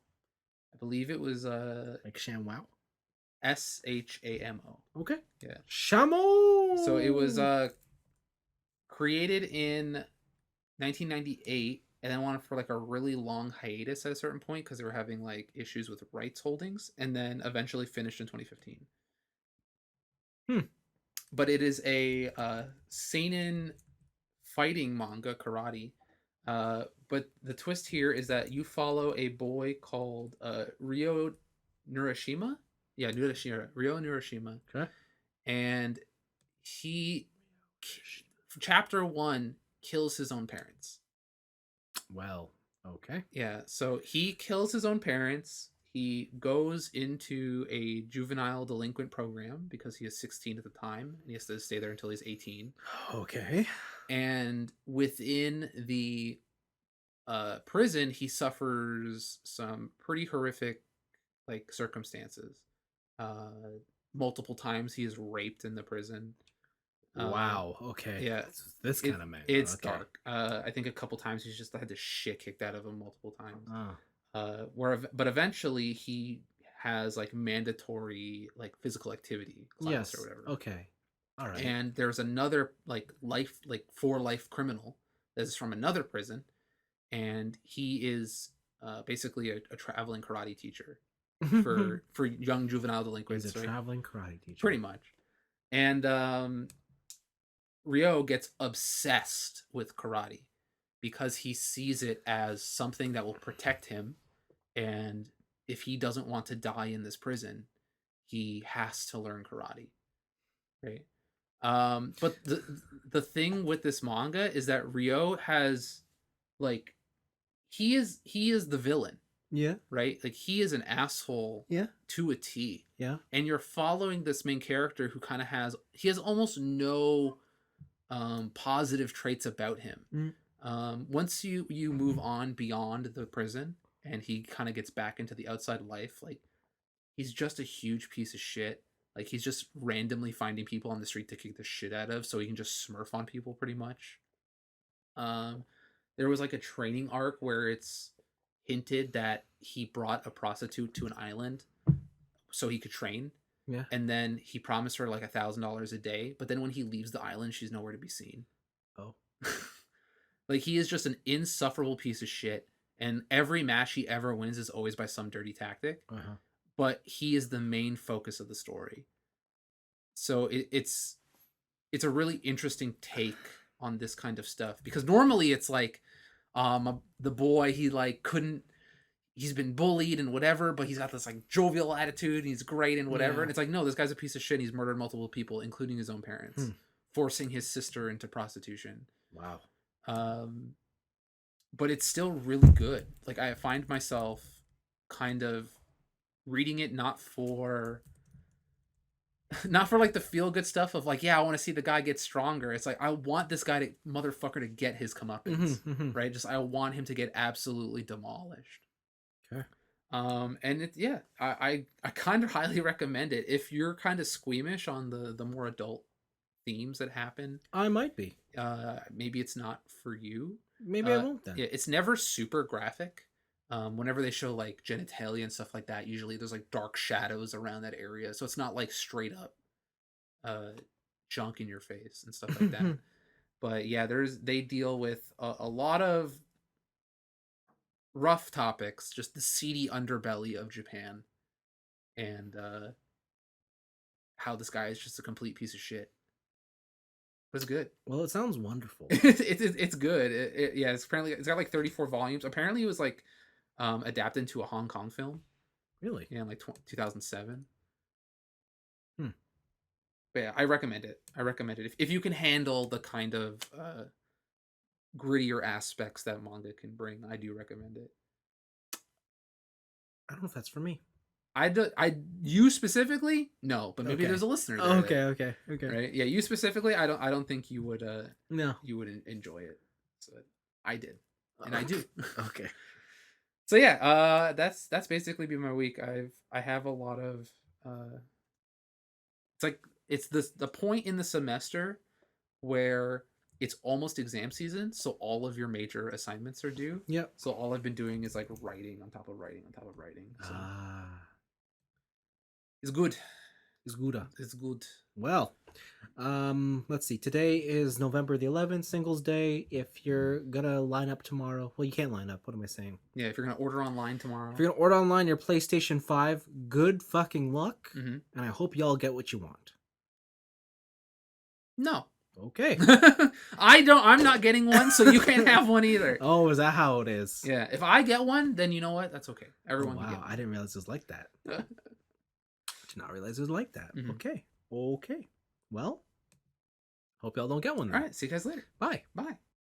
S2: I believe it was
S1: Like ShamWow.
S2: SHAMO.
S1: Okay.
S2: Yeah.
S1: Shamo.
S2: So it was created in 1998 and then went for like a really long hiatus at a certain point because they were having like issues with rights holdings, and then eventually finished in 2015. But it is a seinen fighting manga, karate. But the twist here is that you follow a boy called Ryo Nurashima. Yeah, Ryo Nurashima.
S1: Okay.
S2: And he, chapter 1, kills his own parents.
S1: Well, okay.
S2: Yeah, so he kills his own parents. He goes into a juvenile delinquent program because he is 16 at the time, and he has to stay there until he's 18.
S1: Okay.
S2: And within the prison, he suffers some pretty horrific like circumstances. Multiple times he is raped in the prison.
S1: Wow. Okay.
S2: yeah,
S1: This kind of manga.
S2: it's
S1: Okay.
S2: dark. I think a couple times he's just had the shit kicked out of him multiple times.
S1: Oh.
S2: But eventually he has like mandatory like physical activity class
S1: Yes.
S2: or whatever.
S1: Okay. All right.
S2: And there's another like for life criminal that is from another prison, and he is basically a traveling karate teacher for young juvenile delinquents.
S1: He's a
S2: right?
S1: traveling karate teacher.
S2: Pretty much. And Ryo gets obsessed with karate because he sees it as something that will protect him, and if he doesn't want to die in this prison, he has to learn karate, right? But the thing with this manga is that Ryo has like he is the villain,
S1: Yeah.
S2: right? Like he is an asshole
S1: Yeah.
S2: to a T.
S1: Yeah.
S2: And you're following this main character who kind of has almost no positive traits about him. Once you move on beyond the prison and he kind of gets back into the outside life, like he's just a huge piece of shit. Like he's just randomly finding people on the street to kick the shit out of so he can just smurf on people pretty much. There was like a training arc where it's hinted that he brought a prostitute to an island so he could train.
S1: Yeah.
S2: And then he promised her like $1,000 a day, but then when he leaves the island, she's nowhere to be seen.
S1: Oh.
S2: Like he is just an insufferable piece of shit, and every match he ever wins is always by some dirty tactic.
S1: Uh-huh.
S2: But he is the main focus of the story. So it's a really interesting take on this kind of stuff, because normally it's like the boy, he like he's been bullied and whatever, but he's got this like jovial attitude and he's great and whatever.
S1: Yeah.
S2: And it's like, no, this guy's a piece of shit. And he's murdered multiple people, including his own parents, forcing his sister into prostitution.
S1: Wow.
S2: But it's still really good. Like I find myself kind of reading it not for like the feel good stuff of like, yeah, I want to see the guy get stronger. It's like I want this guy to motherfucker to get his comeuppance, right? Just I want him to get absolutely demolished.
S1: Okay.
S2: And I kind of highly recommend it if you're kind of squeamish on the more adult themes that happen.
S1: I might be.
S2: Maybe it's not for you.
S1: Maybe I won't then.
S2: Yeah, it's never super graphic. Whenever they show like genitalia and stuff like that, usually there's like dark shadows around that area, so it's not like straight up junk in your face and stuff like that. But yeah, they deal with a lot of rough topics, just the seedy underbelly of Japan, and how this guy is just a complete piece of shit. But it's good.
S1: Well, it sounds wonderful.
S2: It's good. It's apparently it's got like 34 volumes. Apparently it was like adapted into a Hong Kong film.
S1: Really?
S2: Yeah, in like 2007.
S1: But
S2: yeah, I recommend it. If you can handle the kind of grittier aspects that manga can bring, I do recommend it.
S1: I don't know if that's for me.
S2: You specifically? No, but maybe
S1: Okay.
S2: there's a listener there.
S1: Okay.
S2: Right? Yeah, you specifically, I don't think you would
S1: No.
S2: you would enjoy it. So I did. And I do.
S1: Okay.
S2: So yeah, that's basically been my week. I have a lot of it's like it's the point in the semester where it's almost exam season, so all of your major assignments are due.
S1: Yep.
S2: So all I've been doing is like writing on top of writing on top of writing. So it's good.
S1: It's good.
S2: It's good.
S1: Well, let's see. Today is November the 11th, Singles Day. If you're gonna line up tomorrow, well, you can't line up. What am I saying?
S2: Yeah, if you're gonna order online tomorrow.
S1: If you're gonna order online your PlayStation 5, good fucking luck,
S2: Mm-hmm.
S1: and I hope y'all get what you want.
S2: No.
S1: Okay.
S2: I'm not getting one, so you can't have one either.
S1: Oh, is that how it is?
S2: Yeah, if I get one, then you know what? That's okay. Everyone can
S1: wow,
S2: get one.
S1: I didn't realize it was like that. Did not realize it was like that.
S2: Mhm.
S1: Okay. Well, hope y'all don't get one then.
S2: All right, see you guys later.
S1: Bye.
S2: Bye.